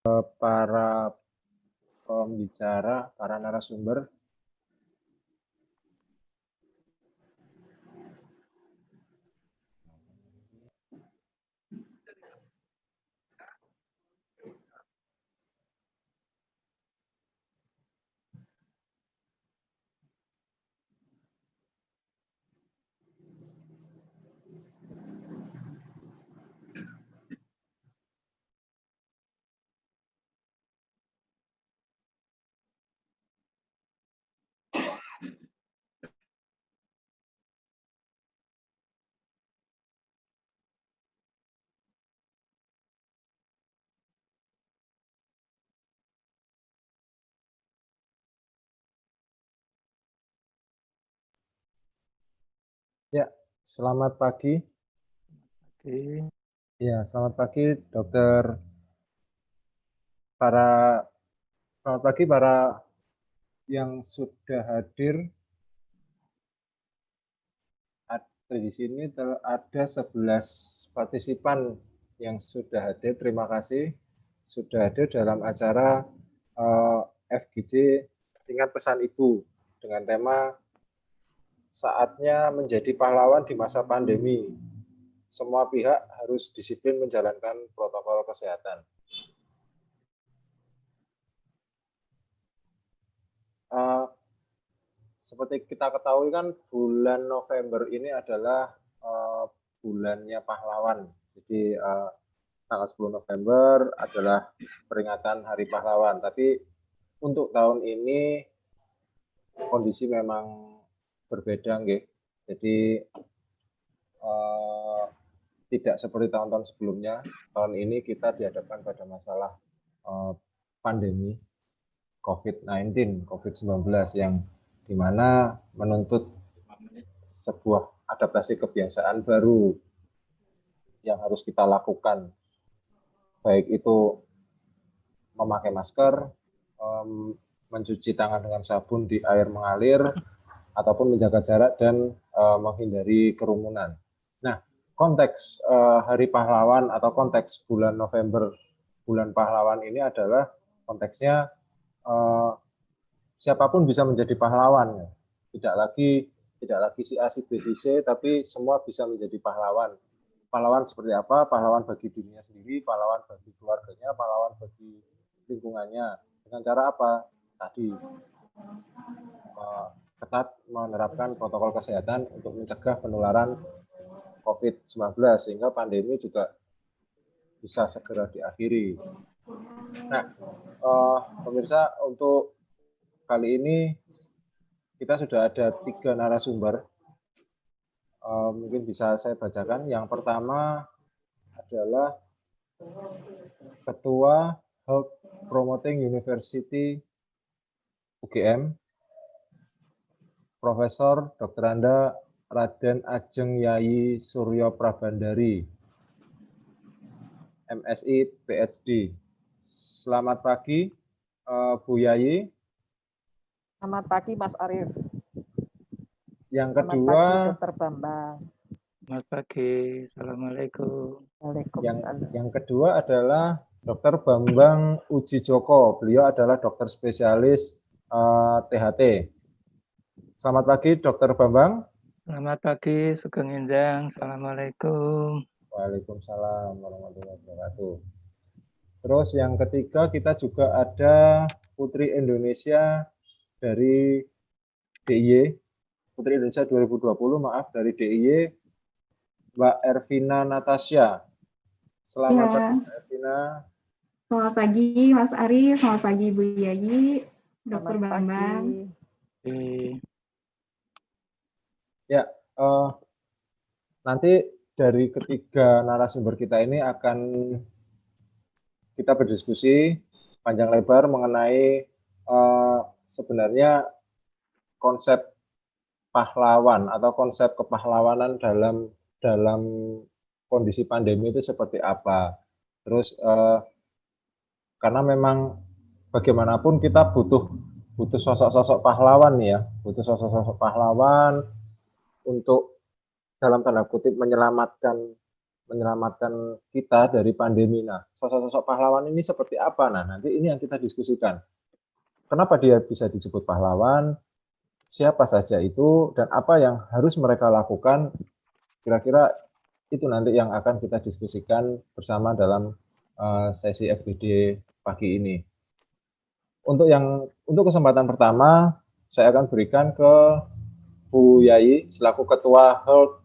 para pembicara, para narasumber. Ya, selamat pagi. Ya, selamat pagi, dokter. Selamat pagi para yang sudah hadir. Di sini ada 11 partisipan yang sudah hadir. Terima kasih sudah hadir dalam acara FGD Ingat Pesan Ibu dengan tema Saatnya Menjadi Pahlawan di Masa Pandemi. Semua pihak harus disiplin menjalankan protokol kesehatan. Seperti kita ketahui kan bulan November ini adalah bulannya pahlawan. Jadi tanggal 10 November adalah peringatan Hari Pahlawan. Tapi untuk tahun ini kondisi memang berbeda, nggih. Jadi tidak seperti tahun-tahun sebelumnya. Tahun ini kita dihadapkan pada masalah pandemi COVID-19, COVID-19 yang dimana menuntut sebuah adaptasi kebiasaan baru yang harus kita lakukan, baik itu memakai masker, mencuci tangan dengan sabun di air mengalir, ataupun menjaga jarak dan menghindari kerumunan. Nah, konteks Hari Pahlawan atau konteks bulan November, bulan pahlawan ini adalah konteksnya siapapun bisa menjadi pahlawan. Tidak lagi si A, si B, si C, tapi semua bisa menjadi pahlawan. Pahlawan seperti apa? Pahlawan bagi dirinya sendiri, pahlawan bagi keluarganya, pahlawan bagi lingkungannya. Dengan cara apa? Tadi ketat menerapkan protokol kesehatan untuk mencegah penularan COVID-19 sehingga pandemi juga bisa segera diakhiri. Nah, pemirsa, untuk kali ini kita sudah ada 3 narasumber. Mungkin bisa saya bacakan. Yang pertama adalah Ketua Health Promoting University UGM, Profesor Dr. Anda Raden Ajeng Yayi Suryo Prabandari, MSI PhD. Selamat pagi, Bu Yayi. Selamat pagi, Mas Arief. Yang Selamat kedua, pagi, Dr. Bambang. Selamat pagi, Assalamualaikum. Waalaikumsalam. Yang kedua adalah Dr. Bambang Uji Joko. Beliau adalah dokter spesialis THT. Selamat pagi, Dr. Bambang. Selamat pagi, Sugeng Injang. Assalamualaikum. Waalaikumsalam warahmatullahi wabarakatuh. Terus yang ketiga kita juga ada Putri Indonesia dari DIY, Putri Indonesia 2020, maaf, dari DIY, Mbak Ervina Natasha. Selamat pagi, Mbak Ervina. Selamat pagi, Mas Arief. Selamat pagi, Bu Yayi, Dr. Bambang. Ya, nanti dari ketiga narasumber kita ini akan kita berdiskusi panjang lebar mengenai sebenarnya konsep pahlawan atau konsep kepahlawanan dalam kondisi pandemi itu seperti apa. Terus karena memang bagaimanapun kita butuh sosok-sosok pahlawan ya, butuh sosok-sosok pahlawan untuk dalam tanda kutip menyelamatkan menyelamatkan kita dari pandemi. Nah, sosok-sosok pahlawan ini seperti apa? Nah, nanti ini yang kita diskusikan. Kenapa dia bisa disebut pahlawan? Siapa saja itu dan apa yang harus mereka lakukan? Kira-kira itu nanti yang akan kita diskusikan bersama dalam sesi FGD pagi ini. Untuk kesempatan pertama, saya akan berikan ke Bu Yayi selaku Ketua Health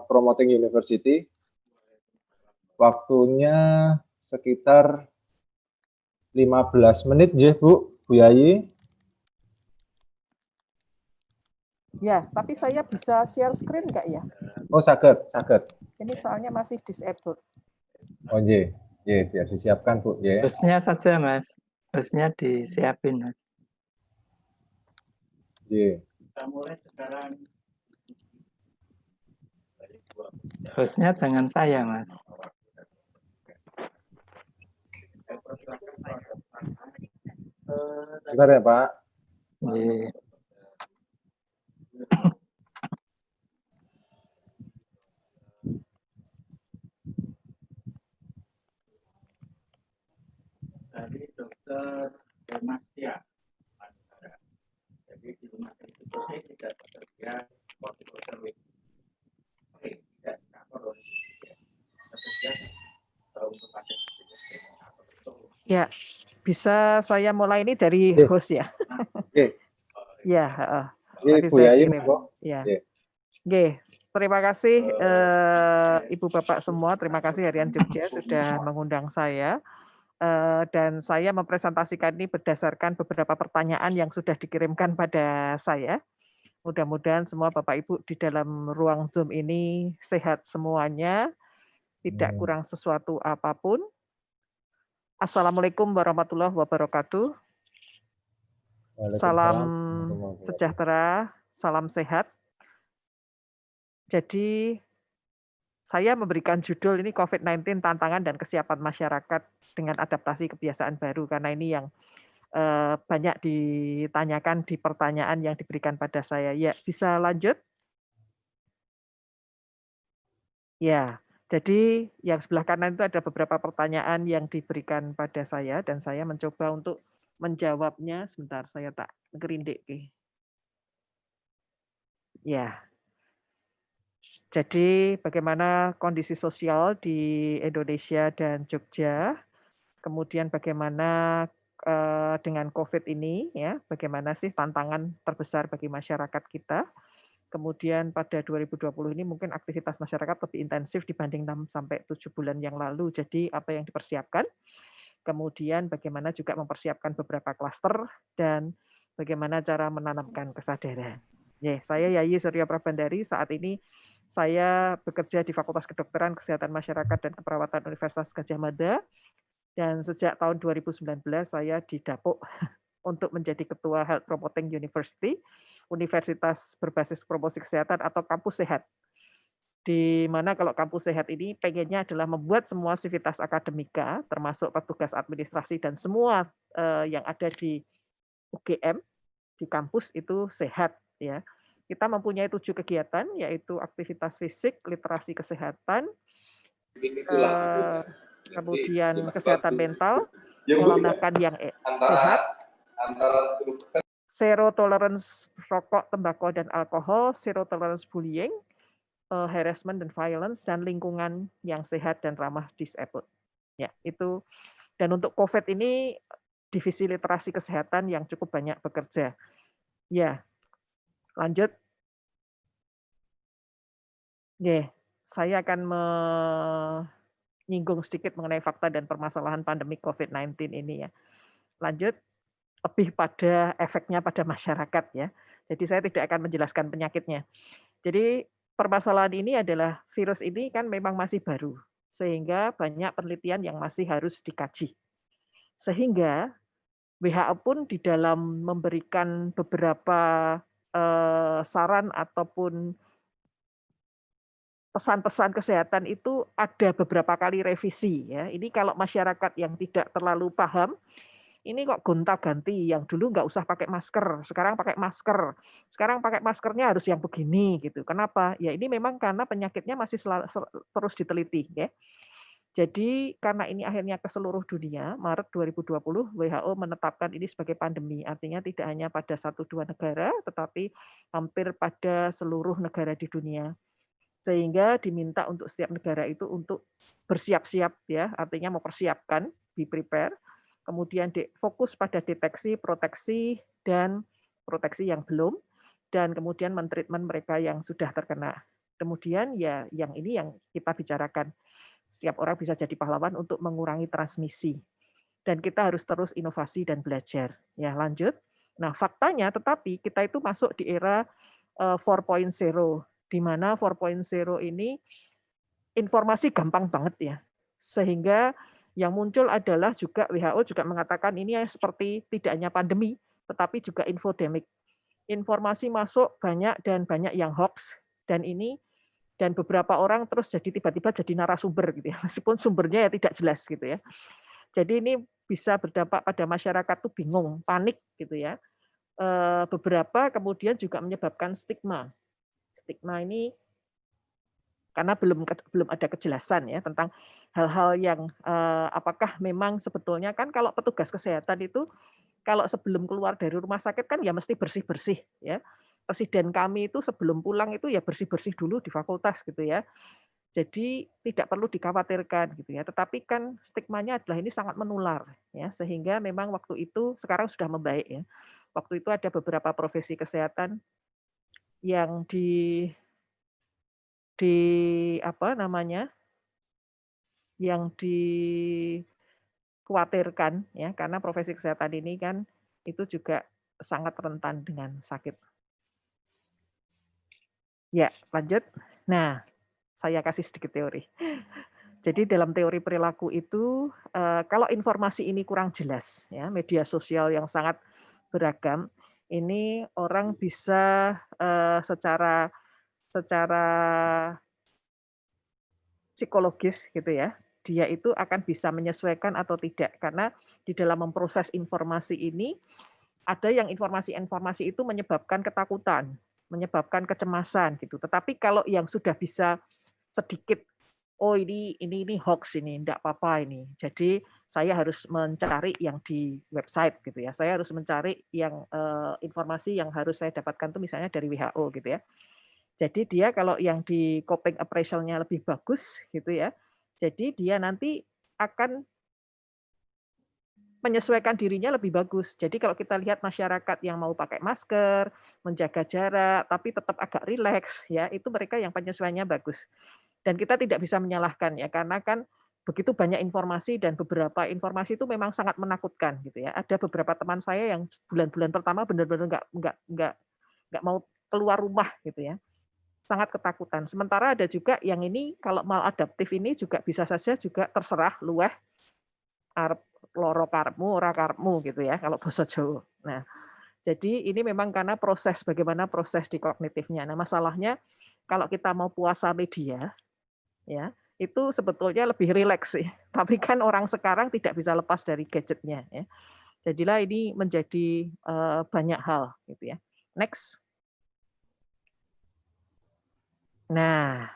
Promoting University. Waktunya sekitar 15 menit, ya Bu Yayi. Ya, tapi saya bisa share screen nggak ya? Oh, saged. Ini soalnya masih disabled. Oh, iya, biar disiapkan, Bu. Ya. Hostnya saja, Mas. Hostnya disiapin, Mas. Iya. Kita mulai sekarang. Hostnya jangan saya, Mas. Bentar ya, Pak. Iya. Tadi Dokter Demastia. Jadi di rumah sakit itu saya tidak bekerja hospital service. Oke, tidak cover bekerja untuk pasien. Ya, bisa saya mulai ini dari host ya. Oke. Ya, Ini Bu Yayi, monggo. ya. Oke, terima kasih Ibu Bapak semua. Terima kasih Harian Jogja sudah mengundang saya. Dan saya mempresentasikan ini berdasarkan beberapa pertanyaan yang sudah dikirimkan pada saya. Mudah-mudahan semua Bapak Ibu di dalam ruang Zoom ini sehat semuanya, tidak kurang sesuatu apapun. Assalamualaikum warahmatullahi wabarakatuh. Salam sejahtera, salam sehat. Jadi saya memberikan judul ini COVID-19 tantangan dan kesiapan masyarakat dengan adaptasi kebiasaan baru, karena ini yang banyak ditanyakan di pertanyaan yang diberikan pada saya. Ya, bisa lanjut? Ya, jadi yang sebelah kanan itu ada beberapa pertanyaan yang diberikan pada saya dan saya mencoba untuk menjawabnya. Sebentar, saya tak ngerindik. Ya. Jadi bagaimana kondisi sosial di Indonesia dan Jogja? Kemudian bagaimana dengan COVID ini, ya, bagaimana sih tantangan terbesar bagi masyarakat kita? Kemudian pada 2020 ini mungkin aktivitas masyarakat lebih intensif dibanding 6-7 bulan yang lalu. Jadi apa yang dipersiapkan? Kemudian bagaimana juga mempersiapkan beberapa klaster dan bagaimana cara menanamkan kesadaran. Ya, saya Yayi Surya Prabandari. Saat ini saya bekerja di Fakultas Kedokteran, Kesehatan Masyarakat dan Keperawatan Universitas Gadjah Mada. Dan sejak tahun 2019 saya didapuk untuk menjadi Ketua Health Promoting University, Universitas berbasis promosi kesehatan atau kampus sehat. Di mana kalau kampus sehat ini pengennya adalah membuat semua sivitas akademika, termasuk petugas administrasi dan semua yang ada di UGM, di kampus itu sehat. Ya. Kita mempunyai 7 kegiatan, yaitu aktivitas fisik, literasi kesehatan, kemudian kesehatan mental, pola makan yang sehat, zero tolerance rokok, tembakau, dan alkohol, zero tolerance bullying, harassment dan violence, dan lingkungan yang sehat dan ramah disabled. Ya, itu. Dan untuk COVID ini, divisi literasi kesehatan yang cukup banyak bekerja. Ya, lanjut. Ya, saya akan menyinggung sedikit mengenai fakta dan permasalahan pandemi COVID-19 ini ya. Lanjut, lebih pada efeknya pada masyarakat ya. Jadi saya tidak akan menjelaskan penyakitnya. Jadi permasalahan ini adalah virus ini kan memang masih baru, sehingga banyak penelitian yang masih harus dikaji. Sehingga WHO pun di dalam memberikan beberapa saran ataupun pesan-pesan kesehatan itu ada beberapa kali revisi ya. Ini kalau masyarakat yang tidak terlalu paham, ini kok gonta-ganti, yang dulu nggak usah pakai masker, sekarang pakai masker, sekarang pakai maskernya harus yang begini gitu. Kenapa? Ya ini memang karena penyakitnya masih terus diteliti, ya. Jadi karena ini akhirnya ke seluruh dunia, Maret 2020 WHO menetapkan ini sebagai pandemi. Artinya tidak hanya pada 1-2 negara, tetapi hampir pada seluruh negara di dunia. Sehingga diminta untuk setiap negara itu untuk bersiap-siap, ya, artinya mempersiapkan, be prepare. Kemudian fokus pada deteksi, proteksi, dan proteksi yang belum, dan kemudian mentreatment mereka yang sudah terkena. Kemudian ya yang ini yang kita bicarakan. Setiap orang bisa jadi pahlawan untuk mengurangi transmisi. Dan kita harus terus inovasi dan belajar. Ya, lanjut. Nah, faktanya tetapi kita itu masuk di era 4.0, di mana 4.0 ini informasi gampang banget ya. Sehingga yang muncul adalah juga WHO juga mengatakan ini seperti tidak hanya pandemi, tetapi juga infodemic. Informasi masuk banyak dan banyak yang hoax, dan beberapa orang terus jadi tiba-tiba jadi narasumber gitu ya, meskipun sumbernya ya tidak jelas gitu ya. Jadi ini bisa berdampak pada masyarakat tuh bingung, panik gitu ya. Beberapa kemudian juga menyebabkan stigma. Stigma ini karena belum ada kejelasan ya tentang hal-hal yang apakah memang sebetulnya kan kalau petugas kesehatan itu kalau sebelum keluar dari rumah sakit kan ya mesti bersih-bersih ya. Presiden kami itu sebelum pulang itu ya bersih-bersih dulu di fakultas gitu ya. Jadi tidak perlu dikhawatirkan gitu ya. Tetapi kan stigmanya adalah ini sangat menular ya, sehingga memang waktu itu sekarang sudah membaik ya. Waktu itu ada beberapa profesi kesehatan yang apa namanya? Yang dikhawatirkan ya, karena profesi kesehatan ini kan itu juga sangat rentan dengan sakit. Ya, lanjut. Nah, saya kasih sedikit teori. Jadi dalam teori perilaku itu, kalau informasi ini kurang jelas, ya, media sosial yang sangat beragam, ini orang bisa secara psikologis gitu ya, dia itu akan bisa menyesuaikan atau tidak. Karena di dalam memproses informasi ini, ada yang informasi-informasi itu menyebabkan ketakutan, menyebabkan kecemasan gitu. Tetapi kalau yang sudah bisa sedikit, oh ini hoax ini, enggak apa-apa ini. Jadi saya harus mencari yang di website gitu ya. Saya harus mencari yang informasi yang harus saya dapatkan tuh misalnya dari WHO gitu ya. Jadi dia kalau yang di coping appraisal-nya lebih bagus gitu ya. Jadi dia nanti akan menyesuaikan dirinya lebih bagus. Jadi kalau kita lihat masyarakat yang mau pakai masker, menjaga jarak, tapi tetap agak rileks, ya itu mereka yang penyesuaiannya bagus. Dan kita tidak bisa menyalahkan ya, karena kan begitu banyak informasi dan beberapa informasi itu memang sangat menakutkan gitu ya. Ada beberapa teman saya yang bulan-bulan pertama benar-benar nggak mau keluar rumah gitu ya, sangat ketakutan. Sementara ada juga yang ini kalau maladaptif ini juga bisa saja juga terserah luweh arep loro karepmu ora karepmu gitu ya kalau bahasa Jawa. Nah, jadi ini memang karena proses bagaimana proses di kognitifnya. Nah, masalahnya kalau kita mau puasa media ya, itu sebetulnya lebih rileks sih. Tapi kan orang sekarang tidak bisa lepas dari gadgetnya ya. Jadilah ini menjadi banyak hal gitu ya. Next. Nah,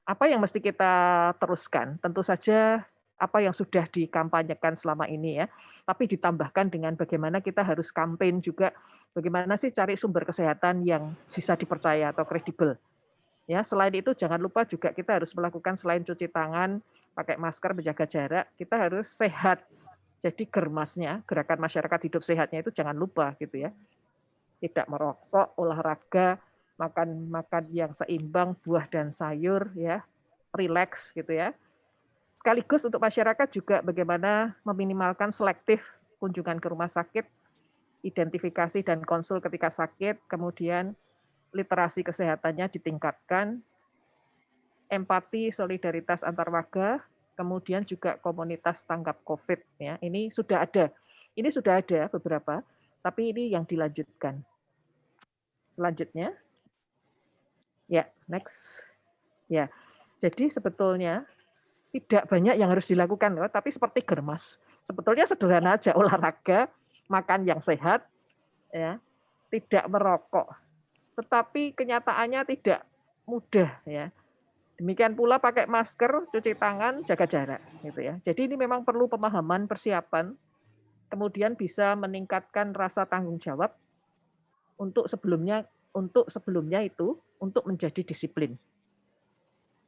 apa yang mesti kita teruskan? Tentu saja apa yang sudah dikampanyekan selama ini ya, tapi ditambahkan dengan bagaimana kita harus campaign juga, bagaimana sih cari sumber kesehatan yang bisa dipercaya atau kredibel. Ya, selain itu jangan lupa juga kita harus melakukan selain cuci tangan, pakai masker, menjaga jarak, kita harus sehat. Jadi germasnya, gerakan masyarakat hidup sehatnya itu jangan lupa gitu ya. Tidak merokok, olahraga, makan yang seimbang, buah dan sayur ya, rileks gitu ya. Sekaligus untuk masyarakat juga bagaimana meminimalkan selektif kunjungan ke rumah sakit, identifikasi dan konsul ketika sakit, kemudian literasi kesehatannya ditingkatkan, empati, solidaritas antar warga, kemudian juga komunitas tanggap COVID. Ya, ini sudah ada beberapa, tapi ini yang dilanjutkan. Selanjutnya, ya next, ya. Jadi sebetulnya tidak banyak yang harus dilakukan, tapi seperti germas. Sebetulnya sederhana aja, olahraga, makan yang sehat, ya, tidak merokok. Tetapi kenyataannya tidak mudah, ya. Demikian pula pakai masker, cuci tangan, jaga jarak, gitu ya. Jadi ini memang perlu pemahaman, persiapan, kemudian bisa meningkatkan rasa tanggung jawab untuk sebelumnya itu untuk menjadi disiplin.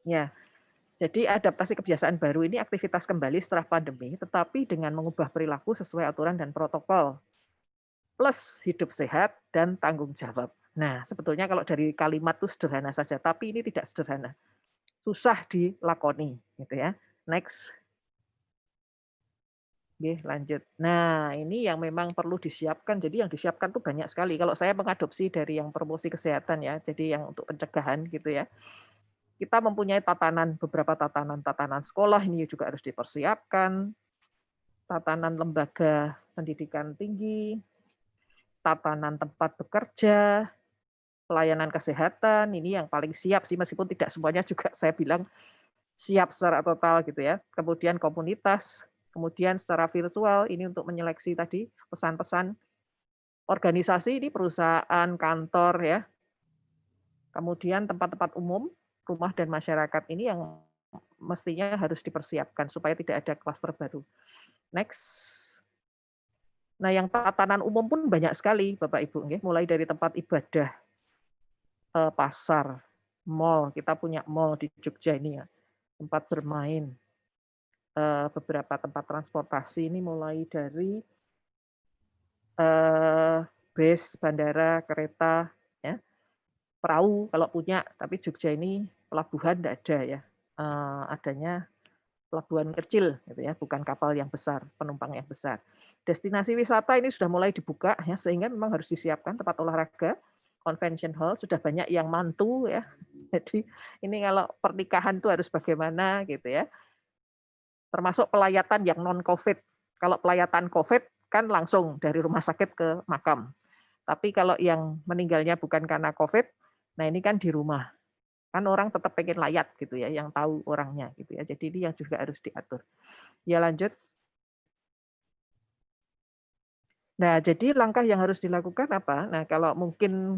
Ya. Jadi adaptasi kebiasaan baru ini aktivitas kembali setelah pandemi, tetapi dengan mengubah perilaku sesuai aturan dan protokol. Plus hidup sehat dan tanggung jawab. Nah, sebetulnya kalau dari kalimat itu sederhana saja, tapi ini tidak sederhana. Susah dilakoni, gitu ya. Next. Oke, lanjut. Nah, ini yang memang perlu disiapkan. Jadi yang disiapkan tuh banyak sekali. Kalau saya mengadopsi dari yang promosi kesehatan ya, jadi yang untuk pencegahan gitu ya. Kita mempunyai beberapa tatanan sekolah ini juga harus dipersiapkan, tatanan lembaga pendidikan tinggi, tatanan tempat bekerja, pelayanan kesehatan, ini yang paling siap sih, meskipun tidak semuanya juga saya bilang siap secara total gitu ya. Kemudian komunitas, kemudian secara virtual, ini untuk menyeleksi tadi pesan-pesan organisasi, ini perusahaan, kantor ya. Kemudian tempat-tempat umum, rumah dan masyarakat ini yang mestinya harus dipersiapkan supaya tidak ada klaster baru. Next. Nah, yang tatanan umum pun banyak sekali, Bapak Ibu, mulai dari tempat ibadah, pasar, mall. Kita punya mall di Jogja ini ya, tempat bermain, beberapa tempat transportasi ini mulai dari bus, bandara, kereta, ya, perahu kalau punya. Tapi Jogja ini pelabuhan tidak ada ya. Adanya pelabuhan kecil gitu ya, bukan kapal yang besar, penumpang yang besar. Destinasi wisata ini sudah mulai dibuka ya, sehingga memang harus disiapkan tempat olahraga, convention hall sudah banyak yang mantu ya. Jadi ini kalau pernikahan itu harus bagaimana gitu ya. Termasuk pelayatan yang non COVID. Kalau pelayatan COVID kan langsung dari rumah sakit ke makam. Tapi kalau yang meninggalnya bukan karena COVID, nah ini kan di rumah. Kan orang tetap pengen layat gitu ya, yang tahu orangnya gitu ya. Jadi ini yang juga harus diatur. Ya lanjut. Nah, jadi langkah yang harus dilakukan apa? Nah, kalau mungkin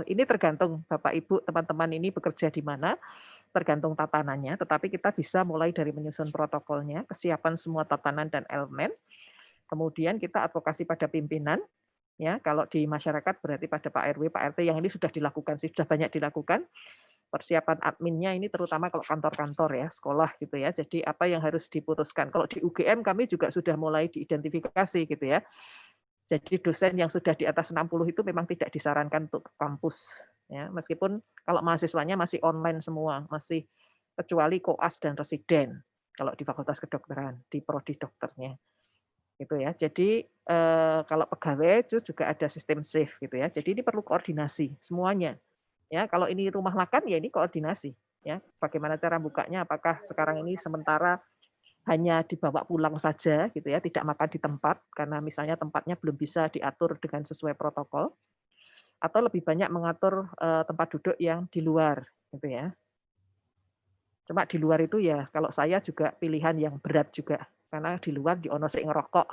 ini tergantung Bapak Ibu, teman-teman ini bekerja di mana, tergantung tatanannya, tetapi kita bisa mulai dari menyusun protokolnya, kesiapan semua tatanan dan elemen, kemudian kita advokasi pada pimpinan, ya kalau di masyarakat berarti pada Pak RW, Pak RT yang ini sudah dilakukan sih, sudah banyak dilakukan. Persiapan adminnya ini terutama kalau kantor-kantor ya, sekolah gitu ya. Jadi apa yang harus diputuskan. Kalau di UGM kami juga sudah mulai diidentifikasi gitu ya. Jadi dosen yang sudah di atas 60 itu memang tidak disarankan untuk ke kampus ya. Meskipun kalau mahasiswanya masih online semua, masih kecuali koas dan residen kalau di Fakultas Kedokteran, di prodi dokternya. Gitu ya. Jadi kalau pegawai itu juga ada sistem shift gitu ya. Jadi ini perlu koordinasi semuanya. Ya, kalau ini rumah makan ya ini koordinasi ya. Bagaimana cara bukanya? Apakah sekarang ini sementara hanya dibawa pulang saja gitu ya, tidak makan di tempat karena misalnya tempatnya belum bisa diatur dengan sesuai protokol, atau lebih banyak mengatur tempat duduk yang di luar gitu ya. Cuma di luar itu ya kalau saya juga pilihan yang berat juga karena di luar diono sik ngerokok.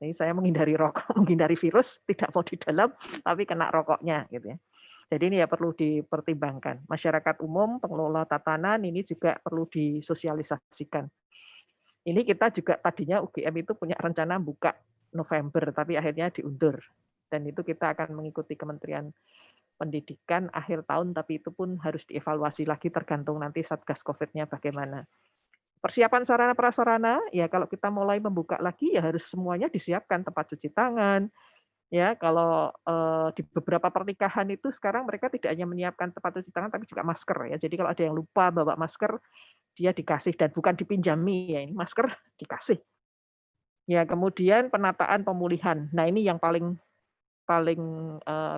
Jadi saya menghindari rokok, menghindari virus, tidak mau di dalam tapi kena rokoknya gitu ya. Jadi ini ya perlu dipertimbangkan. Masyarakat umum, pengelola tatanan ini juga perlu disosialisasikan. Ini kita juga tadinya UGM itu punya rencana buka November, tapi akhirnya diundur. Dan itu kita akan mengikuti Kementerian Pendidikan akhir tahun, tapi itu pun harus dievaluasi lagi tergantung nanti Satgas COVID-nya bagaimana. Persiapan sarana prasarana, ya kalau kita mulai membuka lagi ya harus semuanya disiapkan, tempat cuci tangan. Ya, kalau di beberapa pernikahan itu sekarang mereka tidak hanya menyiapkan tempat cuci tangan tapi juga masker ya. Jadi kalau ada yang lupa bawa masker, dia dikasih dan bukan dipinjami ya, ini masker dikasih. Ya, kemudian penataan pemulihan. Nah, ini yang paling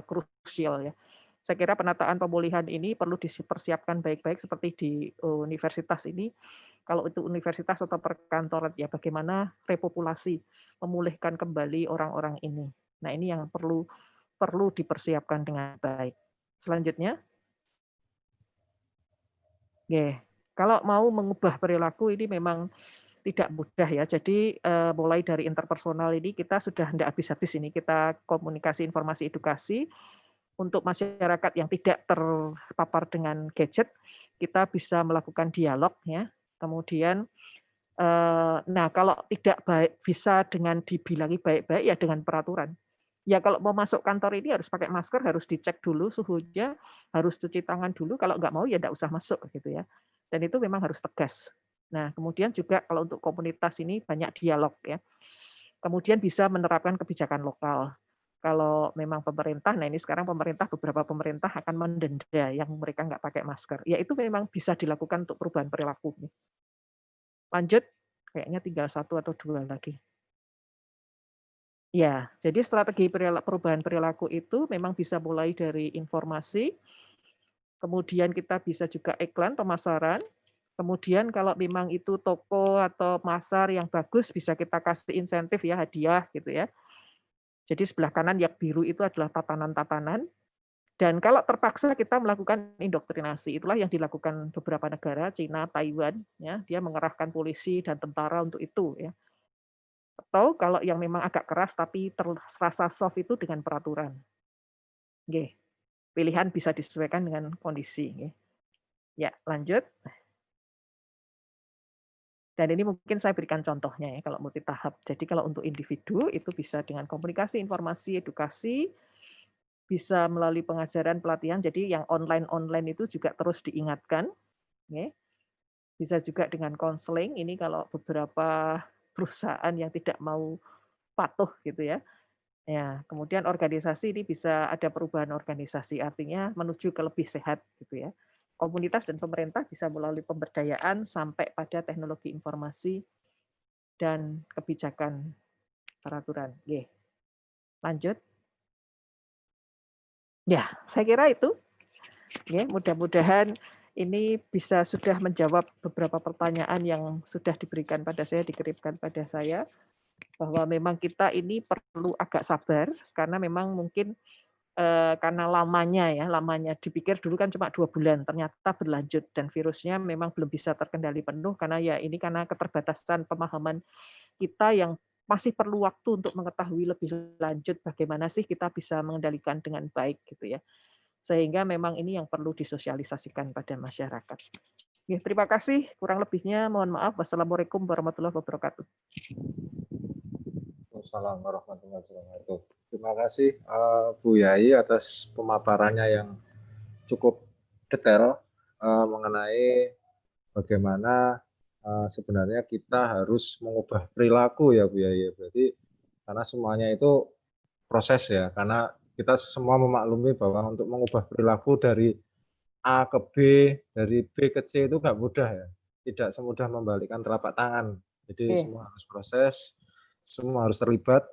krusial ya. Saya kira penataan pemulihan ini perlu dipersiapkan baik-baik seperti di universitas ini. Kalau itu universitas atau perkantoran ya bagaimana repopulasi, memulihkan kembali orang-orang ini. Nah, ini yang perlu dipersiapkan dengan baik. Selanjutnya. Kalau mau mengubah perilaku ini memang tidak mudah ya. Jadi mulai dari interpersonal ini kita sudah tidak habis-habis ini kita komunikasi, informasi, edukasi untuk masyarakat yang tidak terpapar dengan gadget, kita bisa melakukan dialog ya. Kemudian nah kalau tidak baik bisa dengan dibilangi baik-baik ya dengan peraturan. Ya kalau mau masuk kantor ini harus pakai masker, harus dicek dulu suhunya, harus cuci tangan dulu. Kalau nggak mau ya nggak usah masuk gitu ya. Dan itu memang harus tegas. Nah kemudian juga kalau untuk komunitas ini banyak dialog ya. Kemudian bisa menerapkan kebijakan lokal. Kalau memang pemerintah, nah ini sekarang beberapa pemerintah akan mendenda yang mereka nggak pakai masker. Ya itu memang bisa dilakukan untuk perubahan perilaku. Lanjut, kayaknya tinggal 1 atau 2 lagi. Ya, jadi strategi perubahan perilaku itu memang bisa mulai dari informasi, kemudian kita bisa juga iklan pemasaran, kemudian kalau memang itu toko atau pasar yang bagus bisa kita kasih insentif ya, hadiah gitu ya. Jadi sebelah kanan yang biru itu adalah tatanan-tatanan, dan kalau terpaksa kita melakukan indoktrinasi, itulah yang dilakukan beberapa negara, Cina, Taiwan, ya, dia mengerahkan polisi dan tentara untuk itu ya. Atau kalau yang memang agak keras tapi terasa soft itu dengan peraturan. Nggih. Pilihan bisa disesuaikan dengan kondisi. Nggih. Ya, lanjut. Dan ini mungkin saya berikan contohnya ya kalau multi tahap. Jadi kalau untuk individu itu bisa dengan komunikasi, informasi, edukasi, bisa melalui pengajaran, pelatihan. Jadi yang online-online itu juga terus diingatkan. Nggih. Bisa juga dengan konseling. Ini kalau beberapa perusahaan yang tidak mau patuh gitu ya. Ya, kemudian organisasi ini bisa ada perubahan organisasi, artinya menuju ke lebih sehat gitu ya. Komunitas dan pemerintah bisa melalui pemberdayaan sampai pada teknologi informasi dan kebijakan peraturan. Oke. Lanjut. Ya, saya kira itu. Ya, mudah-mudahan ini bisa sudah menjawab beberapa pertanyaan yang sudah diberikan pada saya, dikirimkan pada saya. Bahwa memang kita ini perlu agak sabar karena memang mungkin karena lamanya dipikir dulu kan cuma 2 bulan, ternyata berlanjut dan virusnya memang belum bisa terkendali penuh karena ya ini karena keterbatasan pemahaman kita yang masih perlu waktu untuk mengetahui lebih lanjut bagaimana sih kita bisa mengendalikan dengan baik gitu ya. Sehingga memang ini yang perlu disosialisasikan pada masyarakat. Ya, terima kasih, kurang lebihnya mohon maaf. Wassalamualaikum warahmatullahi wabarakatuh. Assalamualaikum warahmatullahi wabarakatuh. Terima kasih Bu Yai atas pemaparannya yang cukup detail mengenai bagaimana sebenarnya kita harus mengubah perilaku ya Bu Yai. Berarti karena semuanya itu proses ya, karena kita semua memaklumi bahwa untuk mengubah perilaku dari A ke B, dari B ke C itu nggak mudah ya. Tidak semudah membalikkan telapak tangan. Jadi semua harus proses, semua harus terlibat,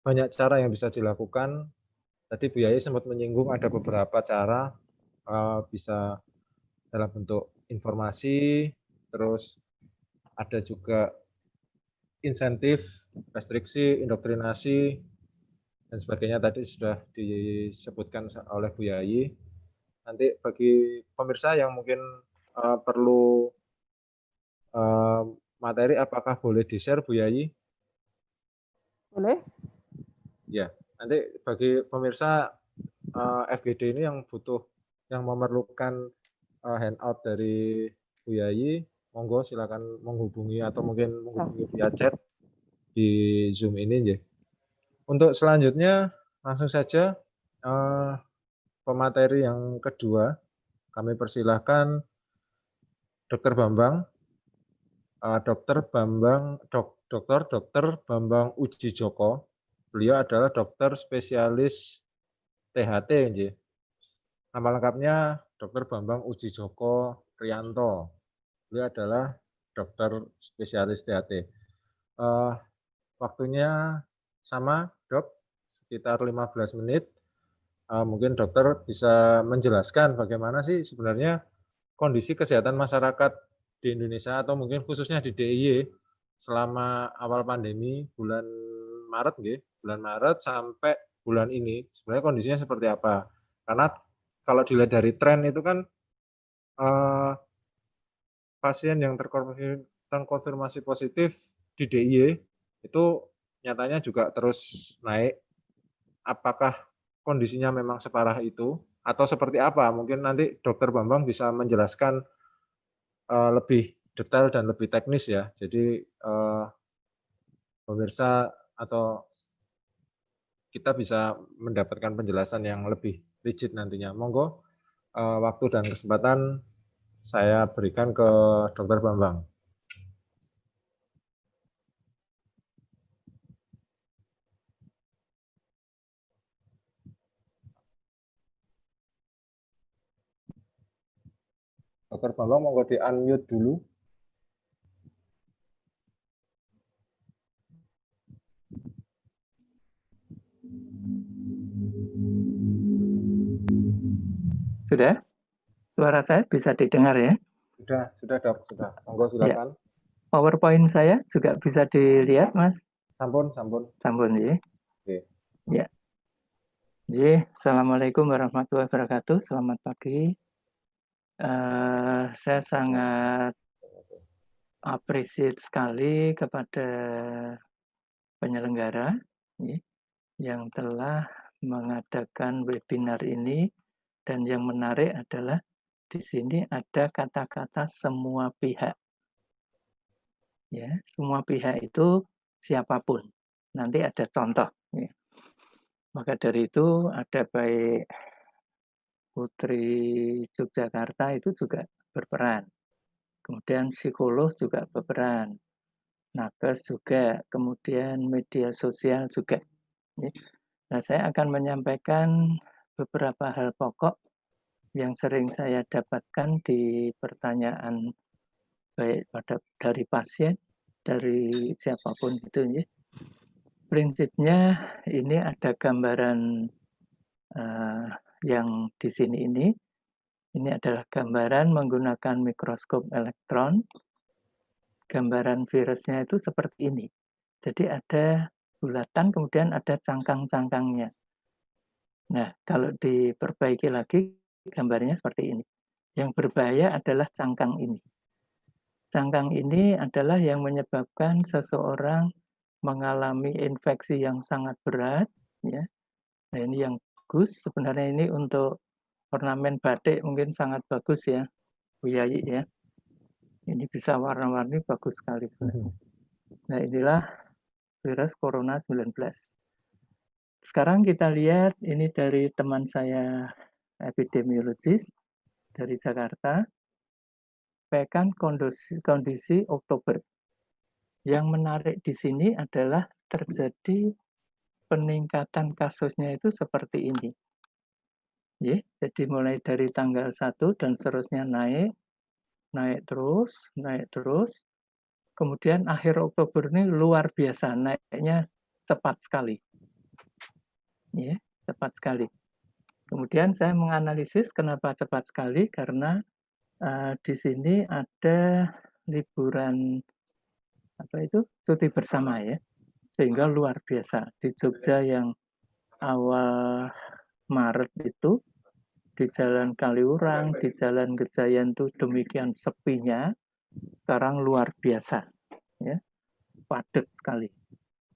banyak cara yang bisa dilakukan. Tadi Bu Yai sempat menyinggung ada beberapa cara, bisa dalam bentuk informasi, terus ada juga insentif, restriksi, indoktrinasi, dan sebagainya tadi sudah disebutkan oleh Bu Yai. Nanti bagi pemirsa yang mungkin perlu materi, apakah boleh di-share Bu Yai? Boleh. Ya, nanti bagi pemirsa FGD ini yang memerlukan handout dari Bu Yai, monggo silakan menghubungi atau mungkin menghubungi via chat di Zoom ini. Untuk selanjutnya langsung saja pemateri yang kedua, kami persilahkan Dr. Bambang. Dr. Bambang Uji Joko. Beliau adalah dokter spesialis THT. Nama lengkapnya Dr. Bambang Uji Joko Prianto. Beliau adalah dokter spesialis THT. Waktunya sama, Dok, sekitar 15 menit. Mungkin dokter bisa menjelaskan bagaimana sih sebenarnya kondisi kesehatan masyarakat di Indonesia atau mungkin khususnya di DIY selama awal pandemi bulan Maret sampai bulan ini sebenarnya kondisinya seperti apa? Karena kalau dilihat dari tren itu kan pasien yang terkonfirmasi positif di DIY itu nyatanya juga terus naik. Apakah kondisinya memang separah itu atau seperti apa? Mungkin nanti Dokter Bambang bisa menjelaskan lebih detail dan lebih teknis ya. Jadi pemirsa atau kita bisa mendapatkan penjelasan yang lebih rigid nantinya. Monggo waktu dan kesempatan saya berikan ke Dokter Bambang. Dokter Bambang monggo di unmute dulu. Sudah? Suara saya bisa didengar ya? Sudah Dok, sudah. Monggo silakan. Ya. PowerPoint saya juga bisa dilihat, Mas? Sampun. Sampun ya. Oke. Ya. Jadi, Assalamualaikum warahmatullahi wabarakatuh. Selamat pagi. Saya sangat appreciate sekali kepada penyelenggara ya, yang telah mengadakan webinar ini, dan yang menarik adalah di sini ada kata-kata semua pihak. Ya, semua pihak itu siapapun. Nanti ada contoh. Ya. Maka dari itu ada baik Putri Yogyakarta itu juga berperan. Kemudian psikolog juga berperan. Nakes juga, kemudian media sosial juga. Ya. Nah, saya akan menyampaikan beberapa hal pokok yang sering saya dapatkan di pertanyaan baik dari pasien, dari siapapun itu. Ya. Prinsipnya ini ada gambaran yang di sini ini. Ini adalah gambaran menggunakan mikroskop elektron. Gambaran virusnya itu seperti ini. Jadi ada bulatan, kemudian ada cangkang-cangkangnya. Nah, kalau diperbaiki lagi, gambarnya seperti ini. Yang berbahaya adalah cangkang ini. Cangkang ini adalah yang menyebabkan seseorang mengalami infeksi yang sangat berat. Ya. Nah, ini yang bagus. Sebenarnya ini untuk ornamen batik mungkin sangat bagus ya, Bu Yayi ya. Ini bisa warna-warni bagus sekali sebenarnya. Nah, inilah virus corona 19. Sekarang kita lihat ini dari teman saya epidemiologis dari Jakarta. Sampaikan kondisi Oktober. Yang menarik di sini adalah terjadi peningkatan kasusnya itu seperti ini. Ya, jadi mulai dari tanggal 1 dan seterusnya naik terus. Kemudian akhir Oktober ini luar biasa, naiknya cepat sekali. Ya, cepat sekali. Kemudian saya menganalisis kenapa cepat sekali, karena di sini ada liburan cuti bersama ya, sehingga luar biasa. Di Jogja yang awal Maret itu di Jalan Kaliurang, di Jalan Gejayan itu demikian sepinya, sekarang luar biasa, ya, padat sekali.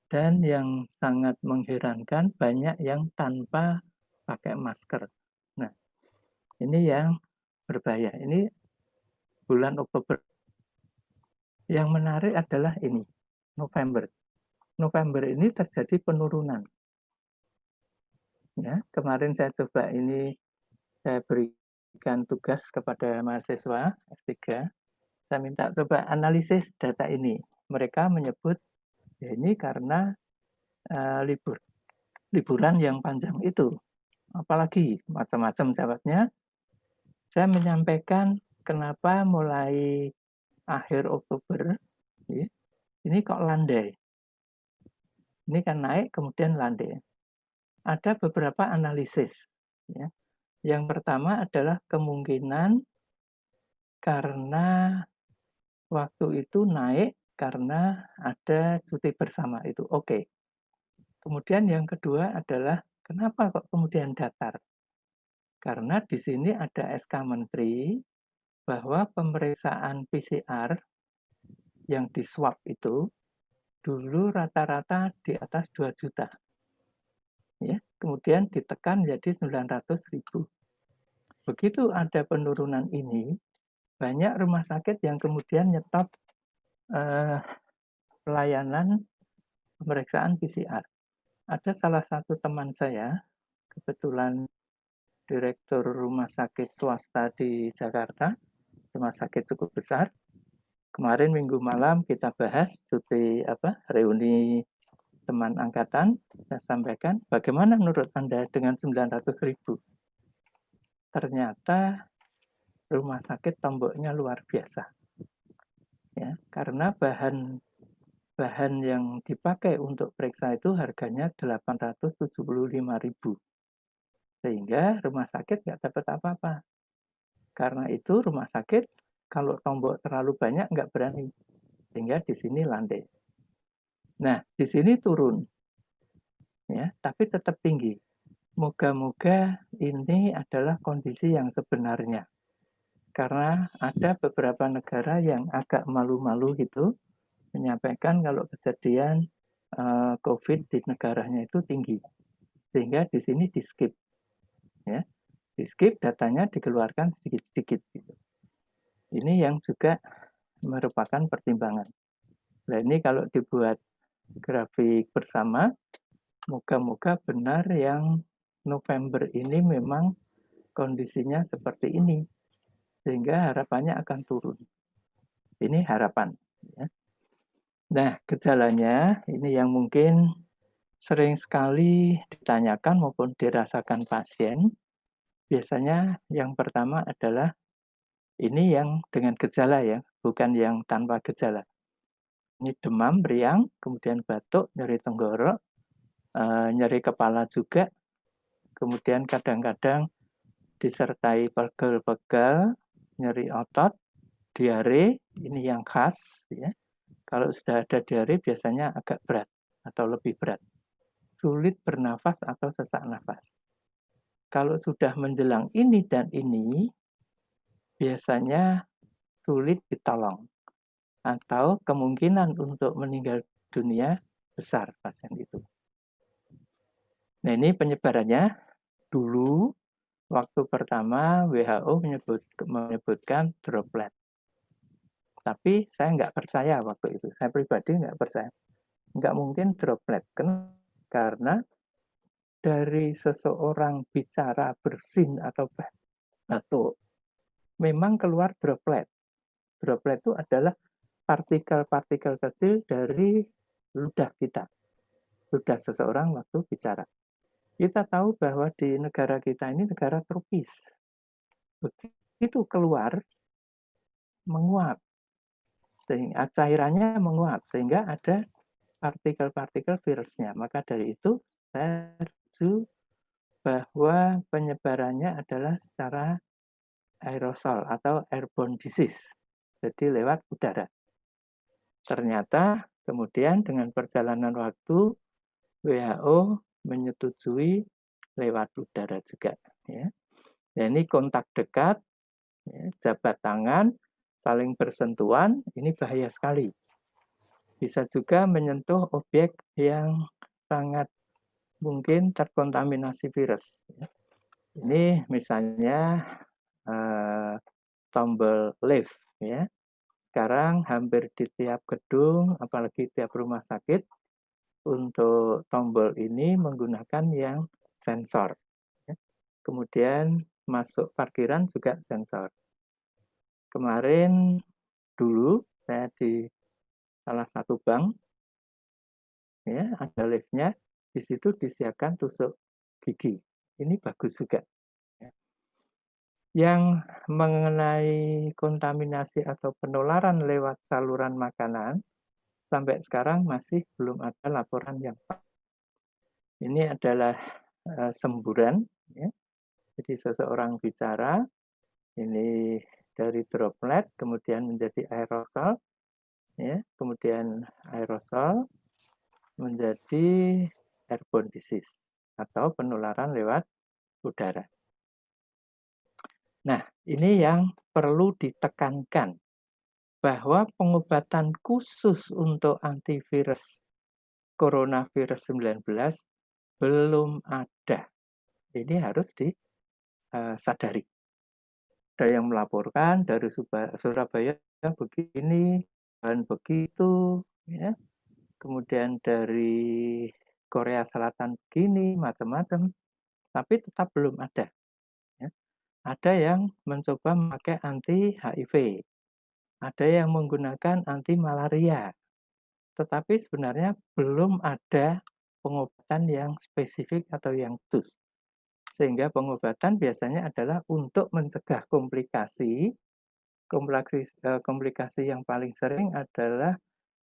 Dan yang sangat mengherankan, banyak yang tanpa pakai masker. Nah, ini yang berbahaya. Ini bulan Oktober. Yang menarik adalah ini, November. November ini terjadi penurunan. Ya, kemarin saya coba ini, saya berikan tugas kepada mahasiswa S3. Saya minta coba analisis data ini. Mereka menyebut ya ini karena liburan yang panjang itu. Apalagi macam-macam jawabnya. Saya menyampaikan kenapa mulai akhir Oktober ya, ini kok landai. Ini kan naik kemudian landai. Ada beberapa analisis. Ya. Yang pertama adalah kemungkinan karena waktu itu naik karena ada cuti bersama itu. Oke. Kemudian yang kedua adalah kenapa kok kemudian datar? Karena di sini ada SK Menteri bahwa pemeriksaan PCR yang di swab itu dulu rata-rata di atas 2 juta. Ya, kemudian ditekan menjadi 900.000. Begitu ada penurunan ini, banyak rumah sakit yang kemudian nyetop pelayanan pemeriksaan PCR. Ada salah satu teman saya, kebetulan direktur rumah sakit swasta di Jakarta, rumah sakit cukup besar. Kemarin minggu malam kita bahas reuni teman angkatan, saya sampaikan bagaimana menurut Anda dengan 900.000. Ternyata rumah sakit tomboknya luar biasa. Ya, karena bahan yang dipakai untuk periksa itu harganya 875.000. Sehingga rumah sakit nggak dapat apa-apa. Karena itu rumah sakit kalau tombok terlalu banyak nggak berani. Sehingga di sini landai. Nah, di sini turun. Ya, tapi tetap tinggi. Moga-moga ini adalah kondisi yang sebenarnya. Karena ada beberapa negara yang agak malu-malu gitu menyampaikan kalau kejadian COVID di negaranya itu tinggi. Sehingga di sini di-skip. Ya, di-skip, datanya dikeluarkan sedikit-sedikit. Gitu. Ini yang juga merupakan pertimbangan. Nah, ini kalau dibuat grafik bersama, moga-moga benar yang November ini memang kondisinya seperti ini. Sehingga harapannya akan turun. Ini harapan. Ya. Nah, gejalanya ini yang mungkin sering sekali ditanyakan maupun dirasakan pasien. Biasanya yang pertama adalah ini yang dengan gejala ya, bukan yang tanpa gejala. Ini demam, meriang, kemudian batuk, nyeri tenggorok, nyeri kepala juga, kemudian kadang-kadang disertai pegel-pegel, nyeri otot, diare, ini yang khas. Ya. Kalau sudah ada diare biasanya agak berat atau lebih berat. Sulit bernafas atau sesak nafas. Kalau sudah menjelang ini dan ini, biasanya sulit ditolong. Atau kemungkinan untuk meninggal dunia besar pasien itu. Nah, ini penyebarannya. Dulu, waktu pertama WHO menyebutkan droplet. Tapi saya nggak percaya waktu itu. Saya pribadi nggak percaya. Nggak mungkin droplet. Karena dari seseorang bicara bersin atau batuk, memang keluar droplet. Droplet itu adalah partikel-partikel kecil dari ludah kita. Ludah seseorang waktu bicara. Kita tahu bahwa di negara kita ini negara tropis. Begitu keluar, menguap. Sehingga cairannya menguap, sehingga ada partikel-partikel virusnya. Maka dari itu, saya setuju bahwa penyebarannya adalah secara aerosol atau airborne disease. Jadi lewat udara. Ternyata kemudian dengan perjalanan waktu, WHO menyetujui lewat udara juga. Ya. Nah, ini kontak dekat, ya, jabat tangan, saling bersentuhan, ini bahaya sekali. Bisa juga menyentuh objek yang sangat mungkin terkontaminasi virus. Ya. Ini misalnya tombol lift. Ya. Sekarang hampir di tiap gedung, apalagi tiap rumah sakit, untuk tombol ini menggunakan yang sensor. Kemudian masuk parkiran juga sensor. Kemarin dulu saya di salah satu bank, ya ada liftnya, di situ disiapkan tusuk gigi. Ini bagus juga. Yang mengenai kontaminasi atau penularan lewat saluran makanan, sampai sekarang masih belum ada laporan yang pasti. Ini adalah semburan, ya. Jadi seseorang bicara, ini dari droplet, kemudian menjadi aerosol, ya, kemudian aerosol menjadi airborne disease atau penularan lewat udara. Nah, ini yang perlu ditekankan bahwa pengobatan khusus untuk antivirus coronavirus 19 belum ada. Ini harus disadari. Ada yang melaporkan dari Surabaya begini dan begitu, ya. Kemudian dari Korea Selatan begini, macam-macam, tapi tetap belum ada. Ya. Ada yang mencoba memakai anti HIV, ada yang menggunakan anti malaria, tetapi sebenarnya belum ada pengobatan yang spesifik atau yang khusus. Sehingga pengobatan biasanya adalah untuk mencegah komplikasi. Komplikasi yang paling sering adalah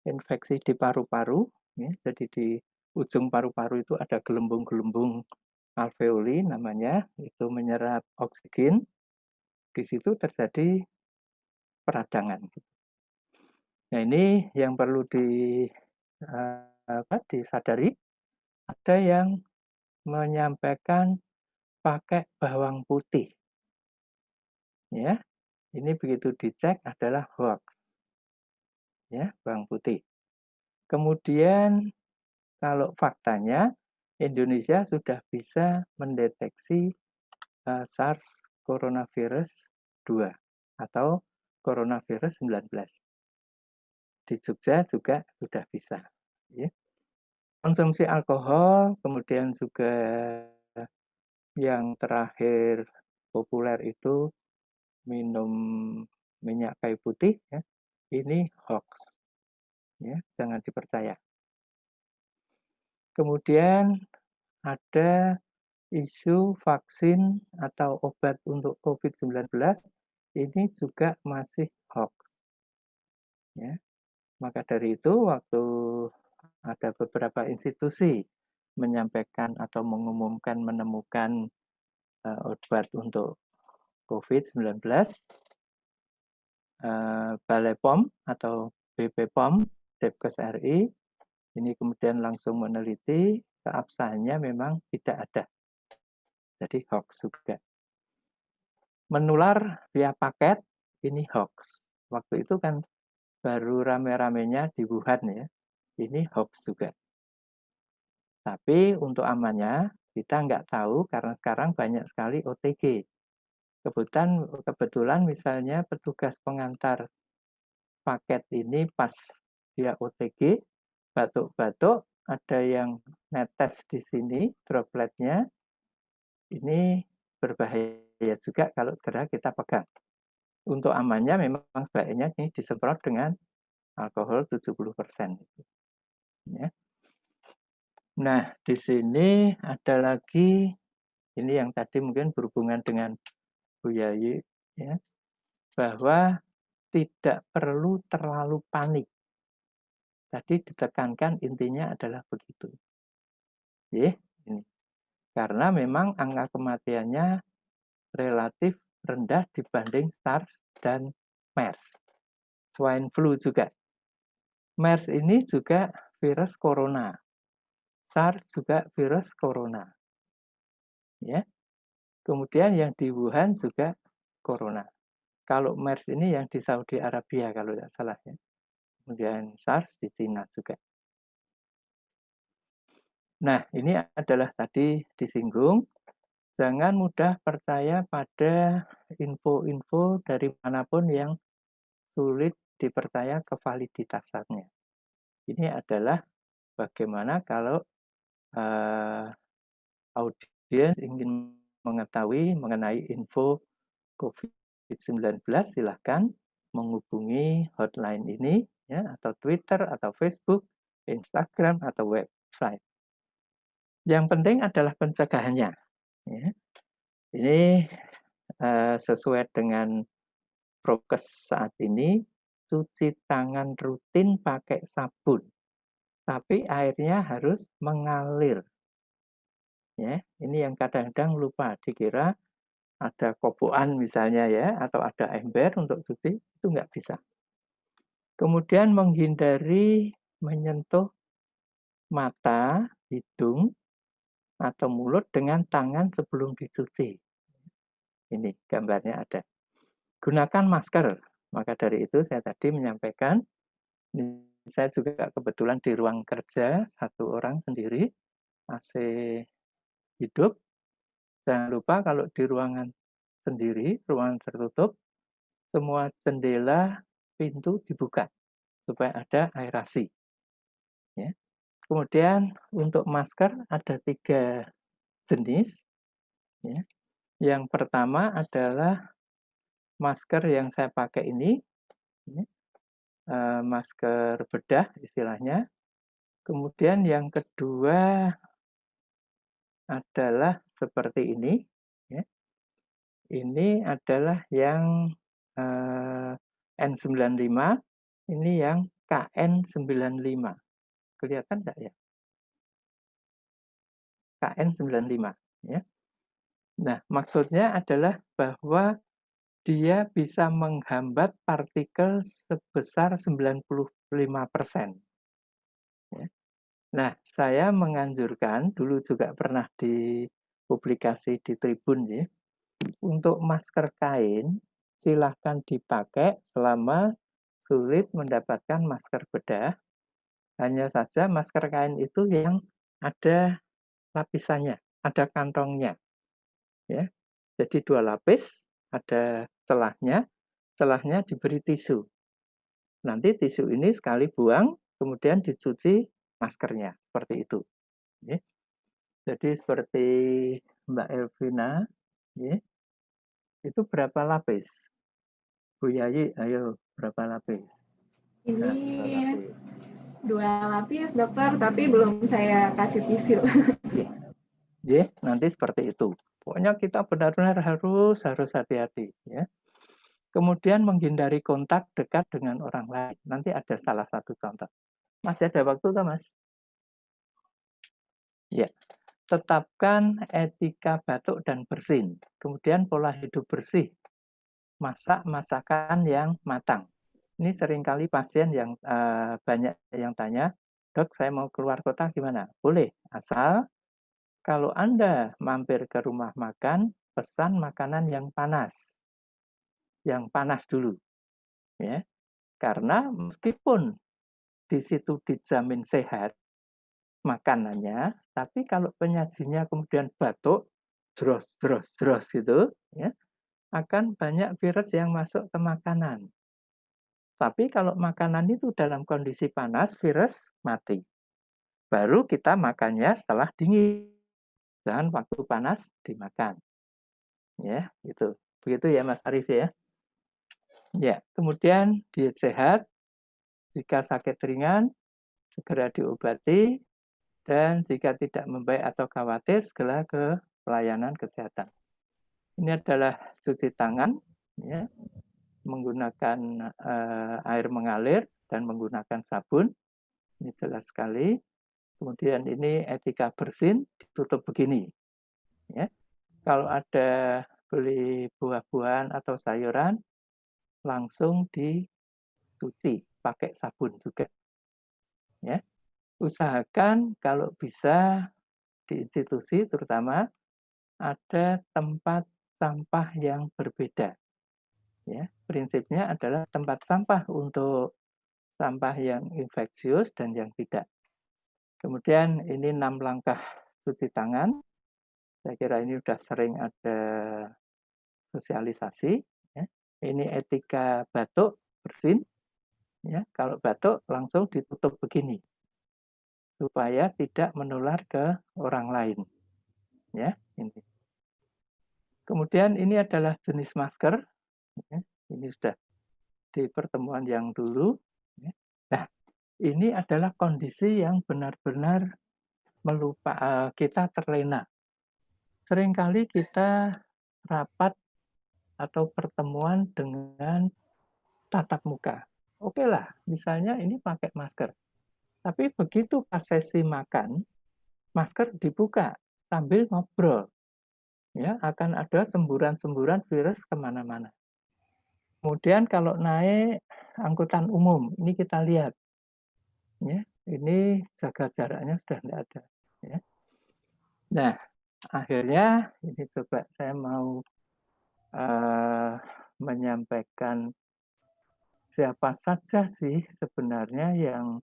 infeksi di paru-paru. Ya, jadi di ujung paru-paru itu ada gelembung-gelembung alveoli namanya, itu menyerap oksigen. Di situ terjadi peradangan. Nah, ini yang perlu disadari. Ada yang menyampaikan pakai bawang putih. Ya, ini begitu dicek adalah hoax. Ya, bawang putih. Kemudian kalau faktanya Indonesia sudah bisa mendeteksi SARS coronavirus 2 atau coronavirus 19. Di Jogja juga sudah bisa. Ya. Konsumsi alkohol, kemudian juga yang terakhir populer itu minum minyak kayu putih, ya. Ini hoax, ya, jangan dipercaya. Kemudian ada isu vaksin atau obat untuk COVID-19, ini juga masih hoax. Ya. Maka dari itu, waktu ada beberapa institusi menyampaikan atau mengumumkan menemukan obat untuk COVID-19, Balai POM atau BP POM, Depkes RI, ini kemudian langsung meneliti, keabsahannya memang tidak ada. Jadi hoax juga. Menular via paket, ini hoax. Waktu itu kan baru rame-ramenya di Wuhan, ya. Ini hoax juga. Tapi untuk amannya, kita nggak tahu karena sekarang banyak sekali OTG. Kebetulan misalnya petugas pengantar paket ini pas dia OTG, batuk-batuk, ada yang netes di sini dropletnya, ini berbahaya juga kalau segera kita pegang. Untuk amannya memang sebaiknya ini disemprot dengan alkohol 70%. Ya. Nah, di sini ada lagi, ini yang tadi mungkin berhubungan dengan Bu Yayi, ya, bahwa tidak perlu terlalu panik. Tadi ditekankan intinya adalah begitu. Ya, ini. Karena memang angka kematiannya relatif rendah dibanding SARS dan MERS. Swine flu juga. MERS ini juga virus corona. SARS juga virus corona. Ya. Kemudian yang di Wuhan juga corona. Kalau MERS ini yang di Saudi Arabia kalau tidak salah, ya. Kemudian SARS di Cina juga. Nah, ini adalah tadi disinggung. Jangan mudah percaya pada info-info dari manapun yang sulit dipercaya kevaliditasannya. Ini adalah bagaimana kalau audiens ingin mengetahui mengenai info COVID-19, silahkan menghubungi hotline ini, ya, atau Twitter, atau Facebook, Instagram, atau website. Yang penting adalah pencegahannya. Ya. Ini sesuai dengan prokes saat ini, cuci tangan rutin pakai sabun, tapi airnya harus mengalir. Ya, ini yang kadang-kadang lupa, dikira ada kopokan misalnya, ya, atau ada ember untuk cuci, itu nggak bisa. Kemudian menghindari menyentuh mata, hidung, atau mulut dengan tangan sebelum dicuci. Ini gambarnya ada. Gunakan masker. Maka dari itu saya tadi menyampaikan, saya juga kebetulan di ruang kerja, satu orang sendiri, AC hidup. Jangan lupa kalau di ruangan sendiri, ruangan tertutup, semua jendela, pintu dibuka supaya ada aerasi. Ya. Kemudian untuk masker ada 3 jenis. Ya. Yang pertama adalah masker yang saya pakai ini, ya, masker bedah istilahnya. Kemudian yang kedua adalah seperti ini. Ya. Ini adalah yang N95, ini yang KN95. Kelihatan enggak ya? KN95. Ya. Nah, maksudnya adalah bahwa dia bisa menghambat partikel sebesar 95%. Ya. Nah, saya menganjurkan, dulu juga pernah dipublikasi di Tribun ya, untuk masker kain silahkan dipakai selama sulit mendapatkan masker bedah. Hanya saja masker kain itu yang ada lapisannya, ada kantongnya. Ya. Jadi 2 lapis, ada celahnya diberi tisu. Nanti tisu ini sekali buang, kemudian dicuci maskernya, seperti itu. Ya. Jadi seperti Mbak Elvina, ya, itu berapa lapis? Bu Yayi, ayo berapa lapis? Ini Nah, 2 lapis, dokter, tapi belum saya kasih tisu. Ya, nanti seperti itu. Pokoknya kita benar-benar harus hati-hati. Ya. Kemudian menghindari kontak dekat dengan orang lain. Nanti ada salah satu contoh. Masih ada waktu tak, Mas? Ya. Tetapkan etika batuk dan bersin. Kemudian pola hidup bersih. Masak masakan yang matang. Ini seringkali pasien yang banyak yang tanya, "Dok, saya mau keluar kota gimana?" Boleh, asal kalau Anda mampir ke rumah makan, pesan makanan yang panas. Yang panas dulu. Ya. Karena meskipun di situ dijamin sehat makanannya, tapi kalau penyajinya kemudian batuk, jeros gitu, ya, akan banyak virus yang masuk ke makanan. Tapi kalau makanan itu dalam kondisi panas, virus mati. Baru kita makannya setelah dingin. Dan waktu panas dimakan. Ya, itu. Begitu ya Mas Arif ya. Ya, kemudian diet sehat. Jika sakit ringan, segera diobati, dan jika tidak membaik atau khawatir, segera ke pelayanan kesehatan. Ini adalah cuci tangan, ya, menggunakan air mengalir dan menggunakan sabun. Ini jelas sekali. Kemudian ini etika bersin, ditutup begini. Ya. Kalau ada beli buah-buahan atau sayuran, langsung dicuci pakai sabun juga. Ya. Usahakan kalau bisa di institusi terutama ada tempat sampah yang berbeda. Ya, prinsipnya adalah tempat sampah untuk sampah yang infeksius dan yang tidak. Kemudian ini 6 langkah cuci tangan. Saya kira ini sudah sering ada sosialisasi. Ya. Ini etika batuk, bersin. Ya, kalau batuk langsung ditutup begini supaya tidak menular ke orang lain. Ya, ini. Kemudian ini adalah jenis masker. Ya, ini sudah di pertemuan yang dulu. Ya. Nah, ini adalah kondisi yang benar-benar kita terlena. Seringkali kita rapat atau pertemuan dengan tatap muka. Oke lah, misalnya ini pakai masker. Tapi begitu pas sesi makan, masker dibuka sambil ngobrol. Ya, akan ada semburan-semburan virus kemana-mana. Kemudian kalau naik angkutan umum, ini kita lihat. Ya, ini jaga jaraknya sudah tidak ada. Ya. Nah, akhirnya ini coba saya mau menyampaikan siapa saja sih sebenarnya yang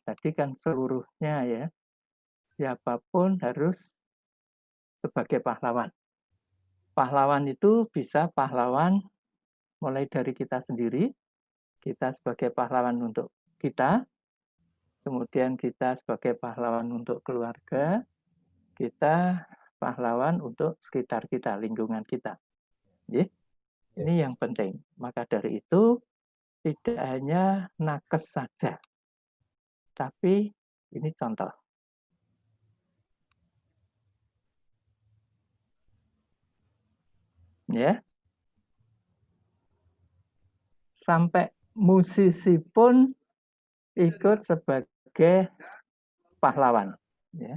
tadi kan seluruhnya ya, siapapun harus sebagai pahlawan. Pahlawan itu bisa pahlawan mulai dari kita sendiri, kita sebagai pahlawan untuk kita, kemudian kita sebagai pahlawan untuk keluarga, kita pahlawan untuk sekitar kita, lingkungan kita. Ini yang penting. Maka dari itu, tidak hanya nakes saja, tapi ini contoh. Ya, sampai musisi pun ikut sebagai pahlawan. Ya.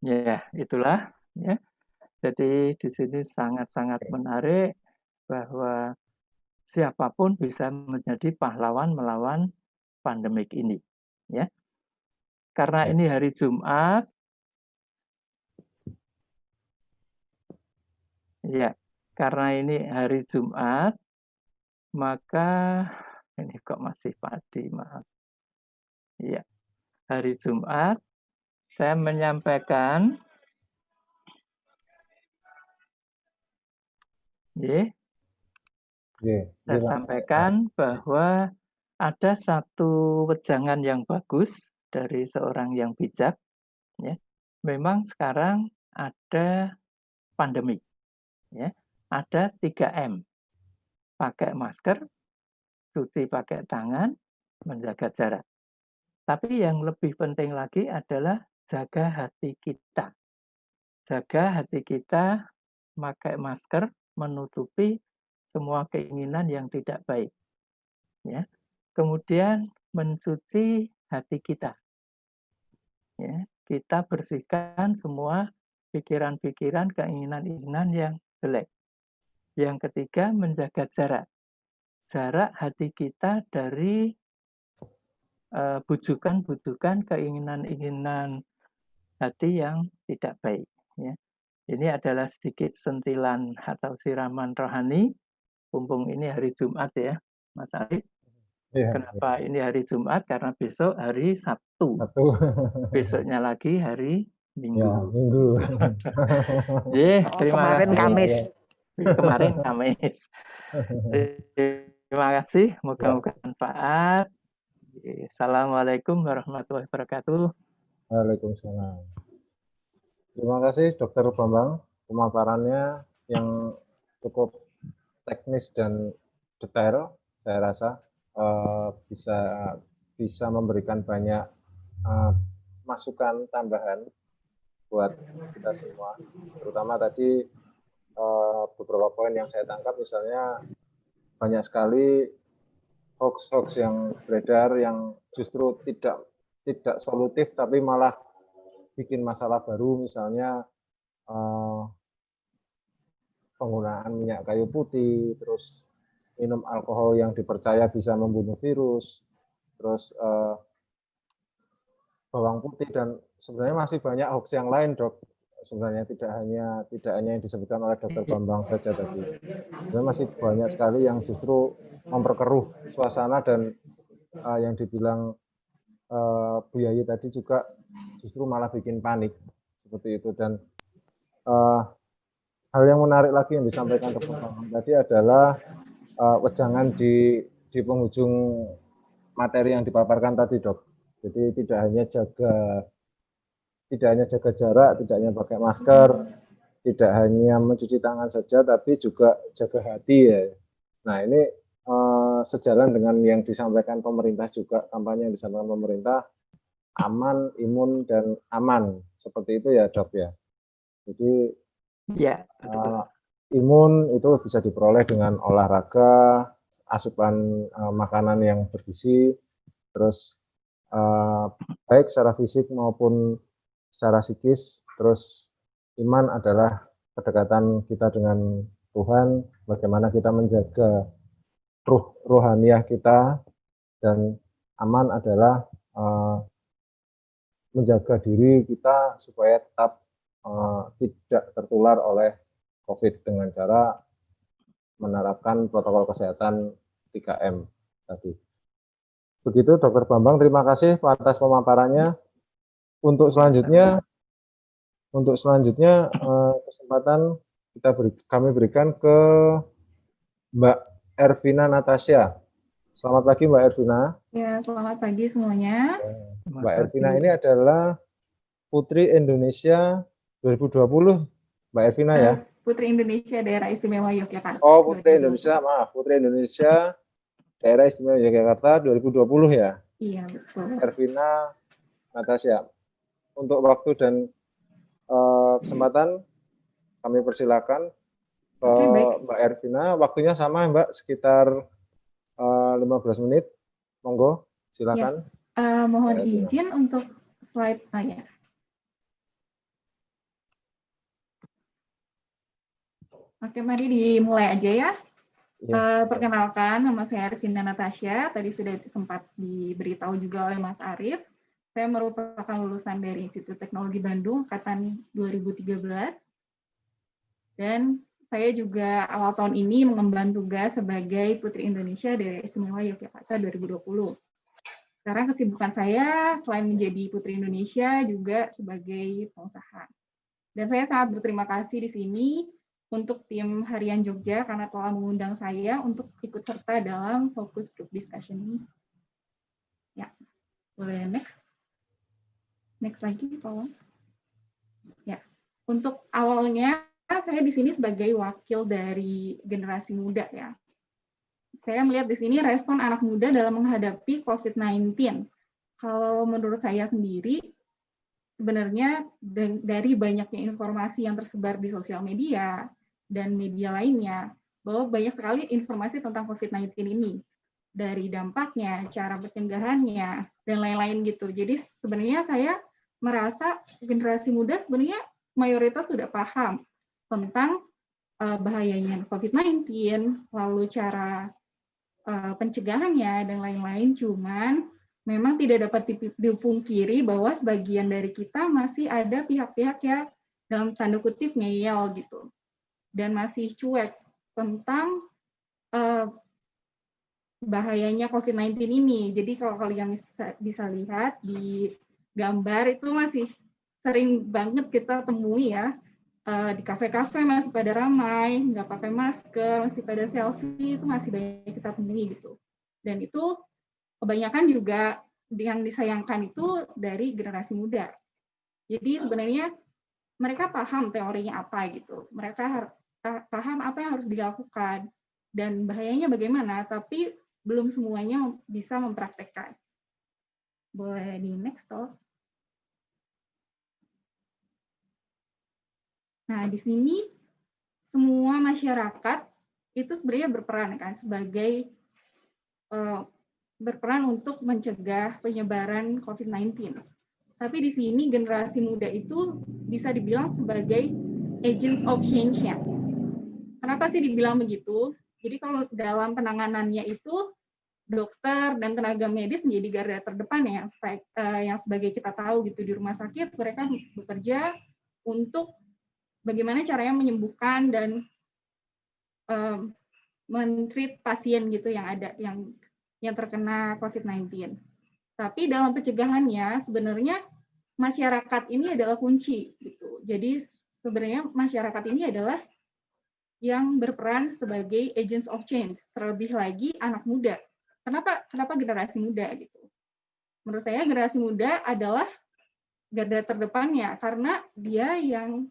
Ya, itulah ya. Jadi di sini sangat-sangat menarik bahwa siapapun bisa menjadi pahlawan melawan pandemik ini, ya. Karena ini hari Jumat, ya. Karena ini hari Jumat, maka ini kok masih padi, maaf. Ya, hari Jumat saya menyampaikan saya sampaikan bahwa ada satu wejangan yang bagus dari seorang yang bijak. Ya. Memang sekarang ada pandemi. Ya. Ada 3M. Pakai masker, cuci pakai tangan, menjaga jarak. Tapi yang lebih penting lagi adalah jaga hati kita. Jaga hati kita, pakai masker, menutupi semua keinginan yang tidak baik. Ya. Kemudian mencuci hati kita. Ya. Kita bersihkan semua pikiran-pikiran, keinginan-keinginan yang jelek. Yang ketiga, menjaga jarak. Jarak hati kita dari bujukan-bujukan, keinginan-keinginan hati yang tidak baik. Ya. Ini adalah sedikit sentilan atau siraman rohani. Mumpung ini hari Jumat ya, Mas Ari. Kenapa ini hari Jumat? Karena besok hari Sabtu. Besoknya lagi hari Minggu. Ya, Minggu. Terima kemarin kasih. Kamis. Kemarin Kamis. Terima kasih. Moga-moga manfaat. Assalamualaikum warahmatullahi wabarakatuh. Waalaikumsalam. Terima kasih Dr. Bambang, pemaparannya yang cukup teknis dan detail. Saya rasa bisa memberikan banyak masukan tambahan buat kita semua. Terutama tadi beberapa poin yang saya tangkap, misalnya banyak sekali hoax-hoax yang beredar yang justru tidak solutif tapi malah bikin masalah baru, misalnya penggunaan minyak kayu putih, terus minum alkohol yang dipercaya bisa membunuh virus, terus bawang putih, dan sebenarnya masih banyak hoax yang lain, Dok. Sebenarnya tidak hanya yang disebutkan oleh Dr. Bambang saja tadi. Sebenarnya masih banyak sekali yang justru memperkeruh suasana, dan yang dibilang Bu Yayi tadi juga justru malah bikin panik seperti itu. Dan hal yang menarik lagi yang disampaikan Dr. Bambang tadi adalah wejangan di penghujung materi yang dipaparkan tadi, Dok. Jadi tidak hanya jaga jarak, tidak hanya pakai masker, tidak hanya mencuci tangan saja, tapi juga jaga hati ya. Nah, ini sejalan dengan yang disampaikan pemerintah juga, kampanye yang disampaikan pemerintah, aman, imun, dan aman. Seperti itu ya, Dok ya. Jadi Ya, betul. Imun itu bisa diperoleh dengan olahraga, asupan makanan yang bergizi, terus baik secara fisik maupun secara psikis. Terus iman adalah kedekatan kita dengan Tuhan, bagaimana kita menjaga rohaniah kita, dan aman adalah menjaga diri kita supaya tetap tidak tertular oleh COVID dengan cara menerapkan protokol kesehatan 3M tadi. Begitu Dr. Bambang, terima kasih atas pemaparannya. Untuk selanjutnya kesempatan kami berikan ke Mbak Ervina Natasha. Selamat pagi Mbak Ervina. Ya, selamat pagi semuanya. Mbak Ervina ini adalah Putri Indonesia 2020, Mbak Ervina ya? Putri Indonesia Daerah Istimewa Yogyakarta. Oh, Putri Indonesia, maaf. Putri Indonesia Daerah Istimewa Yogyakarta 2020 ya? Iya, betul. Ervina Natasha. Untuk waktu dan kesempatan kami persilakan ke Mbak Ervina. Waktunya sama Mbak, sekitar 15 menit. Monggo, silakan. Ya, mohon izin untuk slide ya. Oke, mari dimulai aja ya. Perkenalkan, nama saya Ervina Natasha. Tadi sudah sempat diberitahu juga oleh Mas Arief. Saya merupakan lulusan dari Institut Teknologi Bandung angkatan 2013. Dan saya juga awal tahun ini mengemban tugas sebagai Putri Indonesia Daerah Istimewa Yogyakarta 2020. Sekarang kesibukan saya selain menjadi Putri Indonesia juga sebagai pengusaha. Dan saya sangat berterima kasih di sini untuk tim Harian Jogja karena telah mengundang saya untuk ikut serta dalam focus group discussion ini. Ya, boleh next. Next lagi, tolong. Ya, untuk awalnya saya di sini sebagai wakil dari generasi muda ya. Saya melihat di sini respon anak muda dalam menghadapi COVID-19. Kalau menurut saya sendiri, sebenarnya dari banyaknya informasi yang tersebar di sosial media dan media lainnya, bahwa banyak sekali informasi tentang COVID-19 ini. Dari dampaknya, cara pencegahannya, dan lain-lain gitu. Jadi sebenarnya saya merasa generasi muda sebenarnya mayoritas sudah paham tentang bahayanya COVID-19, lalu cara pencegahannya, dan lain-lain. Cuman memang tidak dapat dipungkiri bahwa sebagian dari kita masih ada pihak-pihak yang dalam tanda kutip ngeyel gitu, dan masih cuek tentang bahayanya COVID-19 ini. Jadi kalau kalian bisa lihat di gambar itu masih sering banget kita temui ya, di kafe-kafe masih pada ramai, nggak pakai masker, masih pada selfie, itu masih banyak kita temui gitu. Dan itu kebanyakan juga yang disayangkan itu dari generasi muda. Jadi sebenarnya mereka paham teorinya apa gitu, mereka paham apa yang harus dilakukan dan bahayanya bagaimana, tapi belum semuanya bisa mempraktekkan. Boleh di next talk. Nah, di sini semua masyarakat itu sebenarnya berperan kan sebagai berperan untuk mencegah penyebaran COVID-19. Tapi di sini generasi muda itu bisa dibilang sebagai agents of change-nya. Kenapa sih dibilang begitu? Jadi kalau dalam penanganannya itu dokter dan tenaga medis menjadi garda terdepan yang sebagai kita tahu gitu di rumah sakit mereka bekerja untuk bagaimana caranya menyembuhkan dan men-treat pasien gitu yang ada yang terkena COVID-19. Tapi dalam pencegahannya sebenarnya masyarakat ini adalah kunci gitu. Jadi sebenarnya masyarakat ini adalah yang berperan sebagai agents of change, terlebih lagi anak muda. Kenapa generasi muda gitu? Menurut saya generasi muda adalah garda terdepannya karena dia yang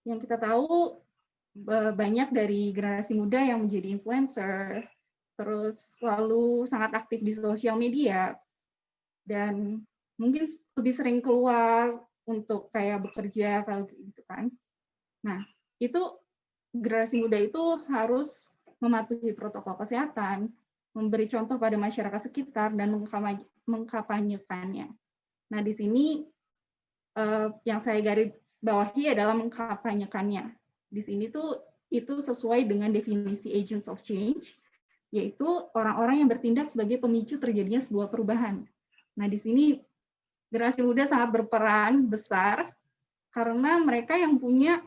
kita tahu banyak dari generasi muda yang menjadi influencer, terus selalu sangat aktif di sosial media, dan mungkin lebih sering keluar untuk kayak bekerja kalau gitu kan. Nah, itu generasi muda itu harus mematuhi protokol kesehatan, memberi contoh pada masyarakat sekitar, dan mengkampanyekannya. Nah, di sini yang saya garis bawahi adalah mengkampanyekannya. Di sini tuh itu sesuai dengan definisi agents of change, yaitu orang-orang yang bertindak sebagai pemicu terjadinya sebuah perubahan. Nah, di sini generasi muda sangat berperan besar karena mereka yang punya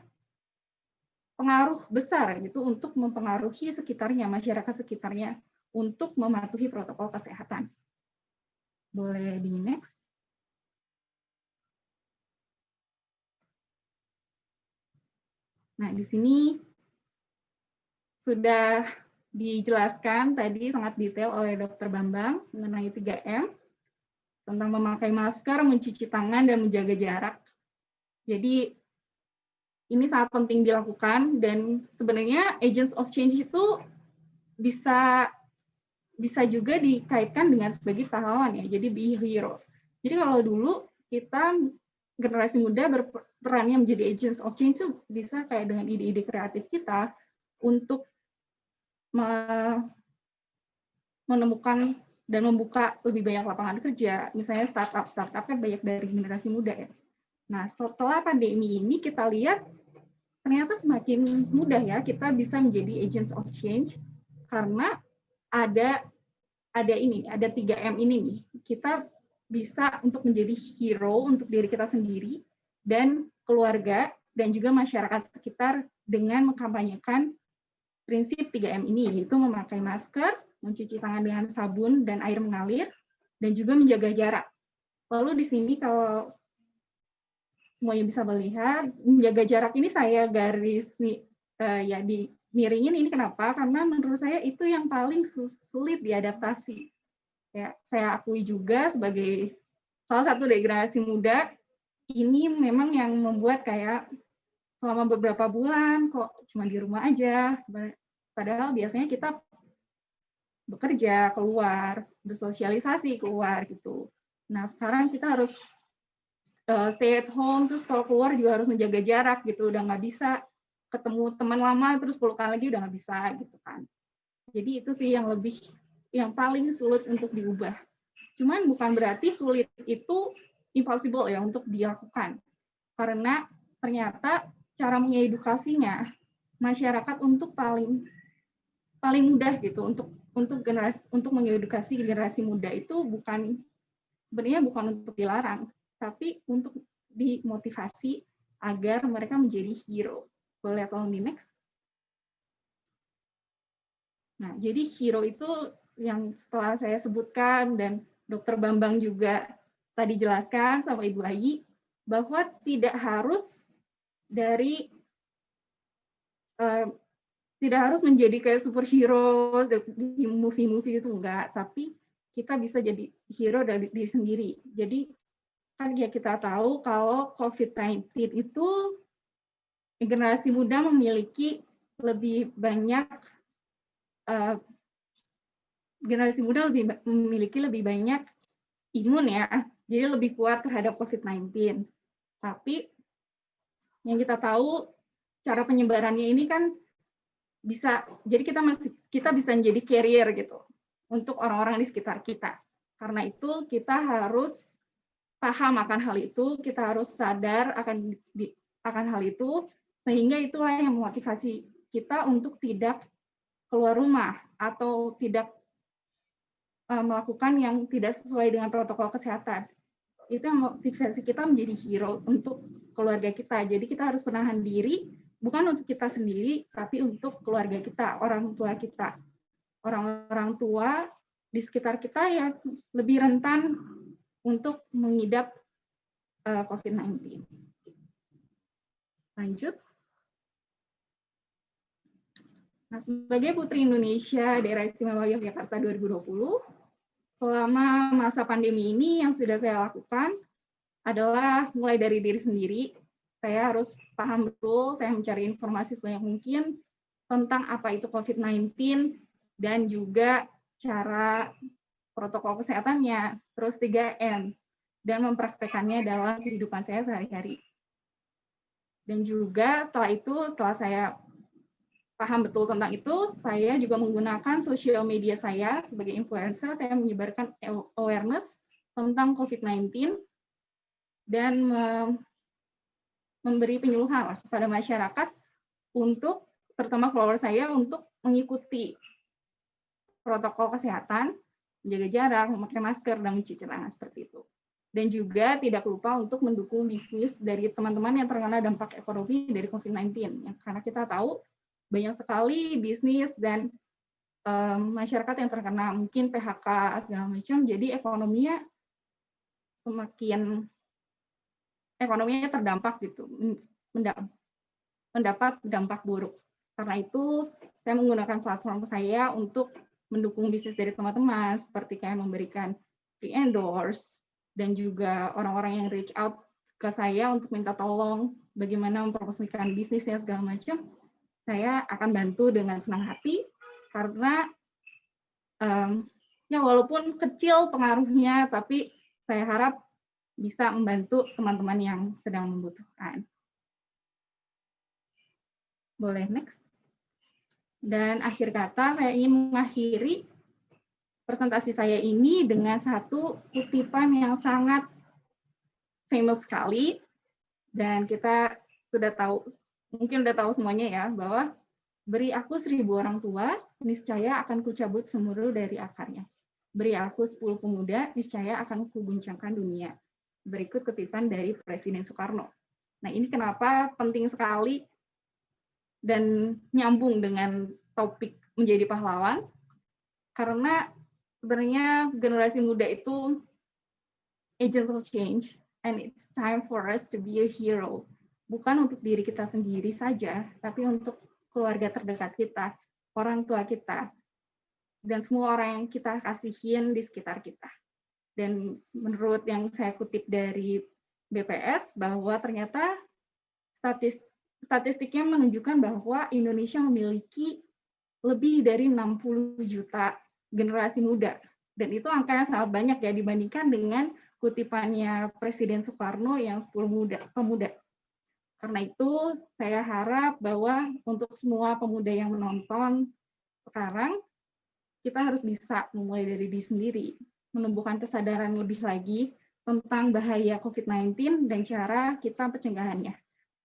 pengaruh besar gitu untuk mempengaruhi sekitarnya, masyarakat sekitarnya untuk mematuhi protokol kesehatan. Boleh di next. Nah, di sini sudah dijelaskan tadi sangat detail oleh Dr. Bambang mengenai 3M, tentang memakai masker, mencuci tangan, dan menjaga jarak. Jadi, ini sangat penting dilakukan, dan sebenarnya agents of change itu bisa juga dikaitkan dengan sebagai pahlawan ya, jadi be hero. Jadi kalau dulu kita generasi muda berperannya menjadi agents of change itu bisa kayak dengan ide-ide kreatif kita untuk menemukan dan membuka lebih banyak lapangan kerja, misalnya startup-startupnya banyak dari generasi muda ya. Nah, setelah pandemi ini kita lihat ternyata semakin mudah ya kita bisa menjadi agents of change karena ada 3M ini nih. Kita bisa untuk menjadi hero untuk diri kita sendiri dan keluarga dan juga masyarakat sekitar dengan mengkampanyekan prinsip 3M ini, yaitu memakai masker, mencuci tangan dengan sabun dan air mengalir, dan juga menjaga jarak. Lalu di sini kalau semuanya bisa melihat, menjaga jarak ini saya garis ya di miringin ini kenapa? Karena menurut saya itu yang paling sulit diadaptasi. Ya, saya akui juga sebagai salah satu dari generasi muda, ini memang yang membuat kayak selama beberapa bulan kok cuma di rumah aja. Padahal biasanya kita bekerja, keluar, bersosialisasi, keluar gitu. Nah, sekarang kita harus stay at home, terus kalau keluar juga harus menjaga jarak gitu, udah nggak bisa ketemu teman lama terus pelukan lagi, udah nggak bisa gitu kan. Jadi itu sih yang paling sulit untuk diubah. Cuman bukan berarti sulit itu impossible ya untuk dilakukan, karena ternyata cara mengedukasinya masyarakat untuk paling mudah gitu untuk mengedukasi generasi muda itu sebenarnya bukan untuk dilarang, tapi untuk dimotivasi agar mereka menjadi hero. Boleh tolong di next? Nah, jadi hero itu yang setelah saya sebutkan dan Dr. Bambang juga tadi jelaskan sama Ibu Ayi, bahwa tidak harus tidak harus menjadi kayak superhero di movie-movie itu enggak, tapi kita bisa jadi hero dari diri sendiri. Jadi kan ya kita tahu kalau COVID-19 itu generasi muda memiliki lebih banyak memiliki lebih banyak imun ya, jadi lebih kuat terhadap COVID-19. Tapi yang kita tahu cara penyebarannya ini kan bisa, jadi kita bisa menjadi carrier gitu untuk orang-orang di sekitar kita. Karena itu kita harus paham akan hal itu, kita harus sadar akan hal itu, sehingga itulah yang memotivasi kita untuk tidak keluar rumah atau tidak melakukan yang tidak sesuai dengan protokol kesehatan. Itu yang motivasi kita menjadi hero untuk keluarga kita. Jadi kita harus menahan diri, bukan untuk kita sendiri, tapi untuk keluarga kita, orang tua kita. Orang-orang tua di sekitar kita yang lebih rentan untuk mengidap COVID-19. Lanjut. Nah, sebagai Putri Indonesia Daerah Istimewa Yogyakarta 2020, selama masa pandemi ini yang sudah saya lakukan adalah mulai dari diri sendiri. Saya harus paham betul, saya mencari informasi sebanyak mungkin tentang apa itu COVID-19, dan juga cara protokol kesehatannya, terus 3M, dan mempraktekannya dalam kehidupan saya sehari-hari. Dan juga setelah saya paham betul tentang itu, saya juga menggunakan sosial media saya sebagai influencer, saya menyebarkan awareness tentang COVID-19 dan memberi penyuluhan kepada masyarakat untuk, terutama follower saya, untuk mengikuti protokol kesehatan, menjaga jarak, memakai masker, dan mencuci tangan seperti itu. Dan juga tidak lupa untuk mendukung bisnis dari teman-teman yang terkena dampak ekonomi dari COVID-19. Karena kita tahu banyak sekali bisnis dan masyarakat yang terkena mungkin PHK segala macam, jadi ekonominya terdampak gitu, mendapat dampak buruk. Karena itu saya menggunakan platform saya untuk mendukung bisnis dari teman-teman, seperti kayak memberikan free endorse, dan juga orang-orang yang reach out ke saya untuk minta tolong bagaimana mempromosikan bisnisnya segala macam. Saya akan bantu dengan senang hati, karena ya walaupun kecil pengaruhnya, tapi saya harap bisa membantu teman-teman yang sedang membutuhkan. Boleh next. Dan akhir kata, saya ingin mengakhiri presentasi saya ini dengan satu kutipan yang sangat famous sekali, dan kita sudah tahu, mungkin udah tahu semuanya ya, bahwa beri aku 1000 orang tua, niscaya akan kucabut semeru dari akarnya. Beri aku 10 pemuda, niscaya akan kuguncangkan dunia. Berikut kutipan dari Presiden Soekarno. Nah, ini kenapa penting sekali dan nyambung dengan topik menjadi pahlawan, karena sebenarnya generasi muda itu agents of change, and it's time for us to be a hero. Bukan untuk diri kita sendiri saja, tapi untuk keluarga terdekat kita, orang tua kita, dan semua orang yang kita kasihin di sekitar kita. Dan menurut yang saya kutip dari BPS, bahwa ternyata statistiknya menunjukkan bahwa Indonesia memiliki lebih dari 60 juta generasi muda. Dan itu angka yang sangat banyak ya dibandingkan dengan kutipannya Presiden Soekarno yang 10 pemuda. Karena itu saya harap bahwa untuk semua pemuda yang menonton sekarang, kita harus bisa memulai dari diri sendiri, menumbuhkan kesadaran lebih lagi tentang bahaya COVID-19 dan cara kita pencegahannya,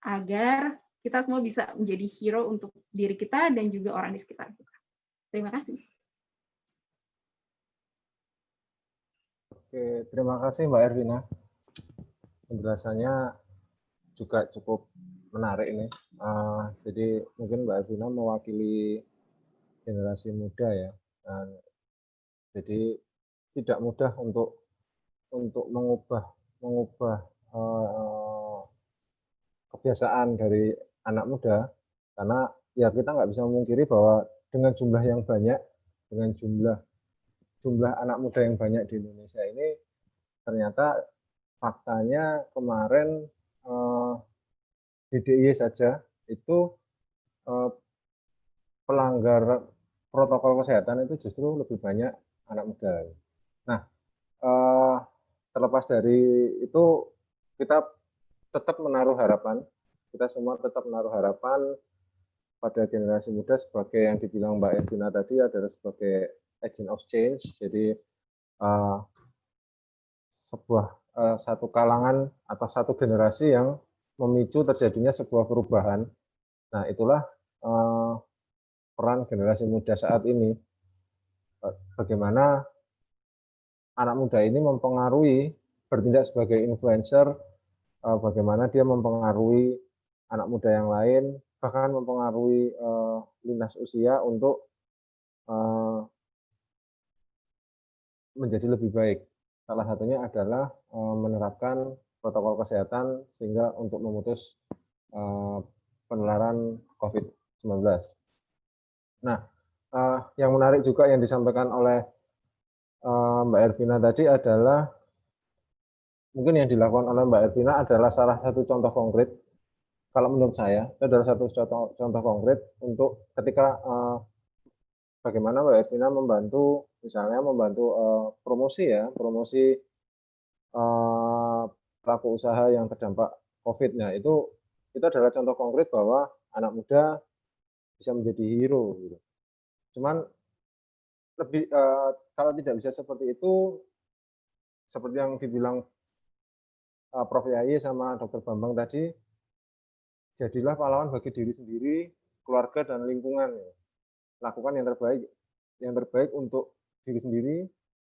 agar kita semua bisa menjadi hero untuk diri kita dan juga orang di sekitar kita. Terima kasih. Oke, terima kasih Mbak Ervina. Penjelasannya juga cukup menarik ini. Jadi mungkin Mbak Ervina mewakili generasi muda ya. Jadi tidak mudah untuk mengubah kebiasaan dari anak muda, karena ya kita nggak bisa memungkiri bahwa dengan jumlah yang banyak, dengan jumlah anak muda yang banyak di Indonesia ini, ternyata faktanya kemarin di DIY saja itu pelanggar protokol kesehatan itu justru lebih banyak anak muda. Nah, terlepas dari itu, kita tetap menaruh harapan, kita semua tetap menaruh harapan pada generasi muda sebagai yang dibilang Mbak Ervina tadi adalah sebagai agent of change. Jadi satu kalangan atau satu generasi yang memicu terjadinya sebuah perubahan. Nah, itulah peran generasi muda saat ini. Bagaimana anak muda ini mempengaruhi, bertindak sebagai influencer, bagaimana dia mempengaruhi anak muda yang lain, bahkan mempengaruhi lintas usia untuk menjadi lebih baik. Salah satunya adalah menerapkan protokol kesehatan sehingga untuk memutus penularan COVID-19. Nah, yang menarik juga yang disampaikan oleh Mbak Ervina tadi adalah mungkin yang dilakukan oleh Mbak Ervina adalah salah satu contoh konkret. Kalau menurut saya, itu adalah satu contoh konkret untuk ketika bagaimana Mbak Ervina membantu, misalnya membantu promosi ya, promosi pelaku usaha yang terdampak COVID. Nah, itu adalah contoh konkret bahwa anak muda bisa menjadi hero. Gitu. Cuman lebih kalau tidak bisa seperti itu, seperti yang dibilang Prof. Yayi sama Dr. Bambang tadi, jadilah pahlawan bagi diri sendiri, keluarga dan lingkungan. Ya. Lakukan yang terbaik untuk diri sendiri,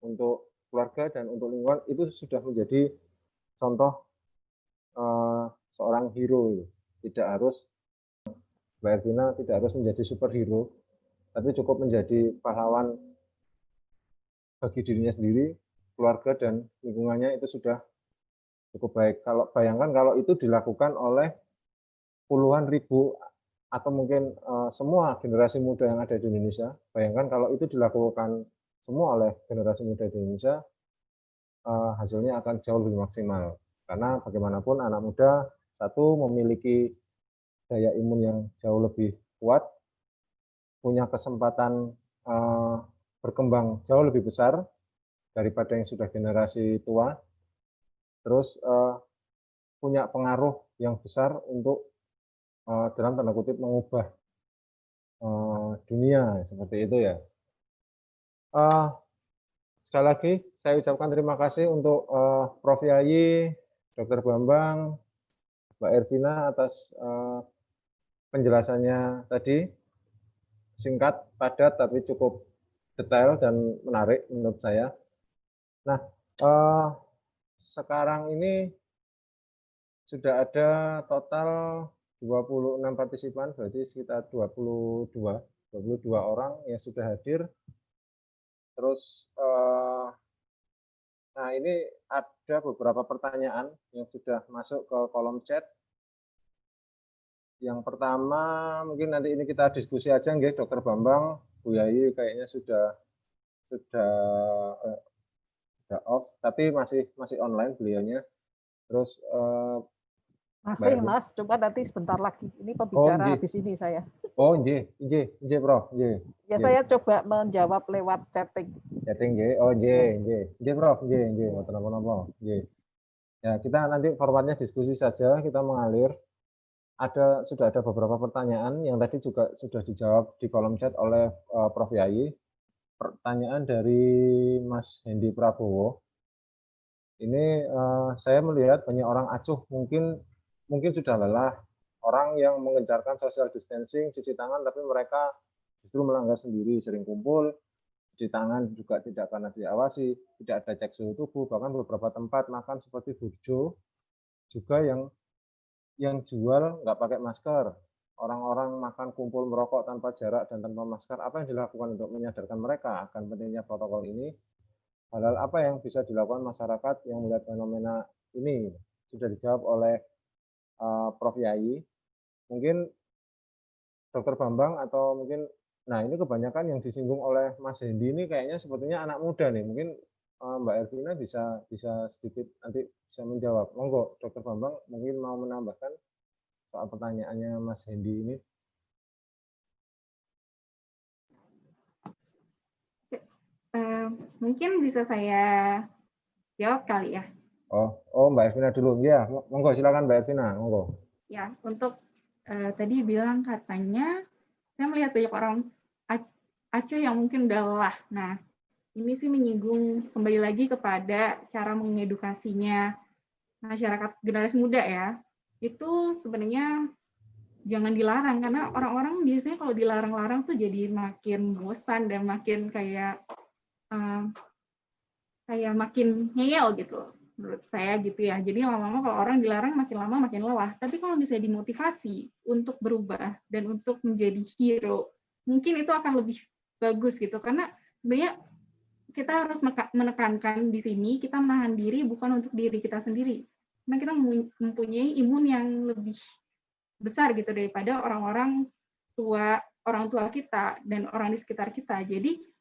untuk keluarga dan untuk lingkungan, itu sudah menjadi contoh seorang hero. Tidak harus Mbak Ervina tidak harus menjadi superhero, tapi cukup menjadi pahlawan bagi dirinya sendiri, keluarga dan lingkungannya, itu sudah cukup baik. Kalau bayangkan kalau itu dilakukan oleh puluhan ribu atau mungkin semua generasi muda yang ada di Indonesia, bayangkan kalau itu dilakukan semua oleh generasi muda di Indonesia, hasilnya akan jauh lebih maksimal. Karena bagaimanapun anak muda, satu, memiliki daya imun yang jauh lebih kuat, punya kesempatan berkembang jauh lebih besar daripada yang sudah generasi tua, terus punya pengaruh yang besar untuk dalam tanda kutip mengubah dunia, seperti itu ya. Sekali lagi saya ucapkan terima kasih untuk Prof. Yayi, Dr. Bambang, Mbak Ervina atas penjelasannya tadi, singkat, padat, tapi cukup detail dan menarik menurut saya. Nah, sekarang ini sudah ada total 26 partisipan, berarti sekitar 22 orang yang sudah hadir. Terus, nah ini ada beberapa pertanyaan yang sudah masuk ke kolom chat. Yang pertama, mungkin nanti ini kita diskusi aja, nggih, Dr. Bambang, Bu Yayi kayaknya sudah off, tapi masih online beliaunya. Terus masih Mas, coba nanti sebentar lagi. Ini pembicara habis ini saya. Oh, nggih, Prof. Ya, saya coba menjawab lewat chatting. Chatting nggih. Oh, nggih, Prof. Nggih, mboten napa-napa. Nggih. Ya, kita nanti formatnya diskusi saja, kita mengalir. Sudah ada beberapa pertanyaan yang tadi juga sudah dijawab di kolom chat oleh Prof. Yayi. Pertanyaan dari Mas Hendi Prabowo. Ini saya melihat banyak orang acuh, mungkin sudah lelah, orang yang mengejarkan social distancing, cuci tangan, tapi mereka justru melanggar sendiri, sering kumpul, cuci tangan juga tidak pernah diawasi, tidak ada cek suhu tubuh, bahkan beberapa tempat makan seperti burjo juga yang jual nggak pakai masker. Orang-orang makan kumpul merokok tanpa jarak dan tanpa masker. Apa yang dilakukan untuk menyadarkan mereka akan pentingnya protokol ini? Hal-hal apa yang bisa dilakukan masyarakat yang melihat fenomena ini? Sudah dijawab oleh Prof. Yayi. Mungkin Dr. Bambang atau mungkin, nah ini kebanyakan yang disinggung oleh Mas Hendi ini kayaknya sepertinya anak muda nih. Mungkin Mbak Ervina bisa sedikit nanti bisa menjawab. Monggo, Dr. Bambang mungkin mau menambahkan soal pertanyaannya Mas Hendi ini. Mungkin bisa saya jawab kali ya. Oh, Mbak Ervina dulu. Ya, monggo silakan Mbak Ervina, monggo. Ya, untuk tadi bilang katanya saya melihat banyak orang acuh yang mungkin udah lelah. Nah, ini sih menyinggung kembali lagi kepada cara mengedukasinya masyarakat generasi muda ya. Itu sebenarnya jangan dilarang, karena orang-orang biasanya kalau dilarang-larang tuh jadi makin bosan dan makin kayak makin ngeyel gitu. Menurut saya gitu ya. Jadi lama-lama kalau orang dilarang makin lama makin lelah. Tapi kalau bisa dimotivasi untuk berubah dan untuk menjadi hero, mungkin itu akan lebih bagus gitu. Karena sebenarnya kita harus menekankan di sini, kita menahan diri bukan untuk diri kita sendiri. Karena kita mempunyai imun yang lebih besar gitu daripada orang tua kita dan orang di sekitar kita. Jadi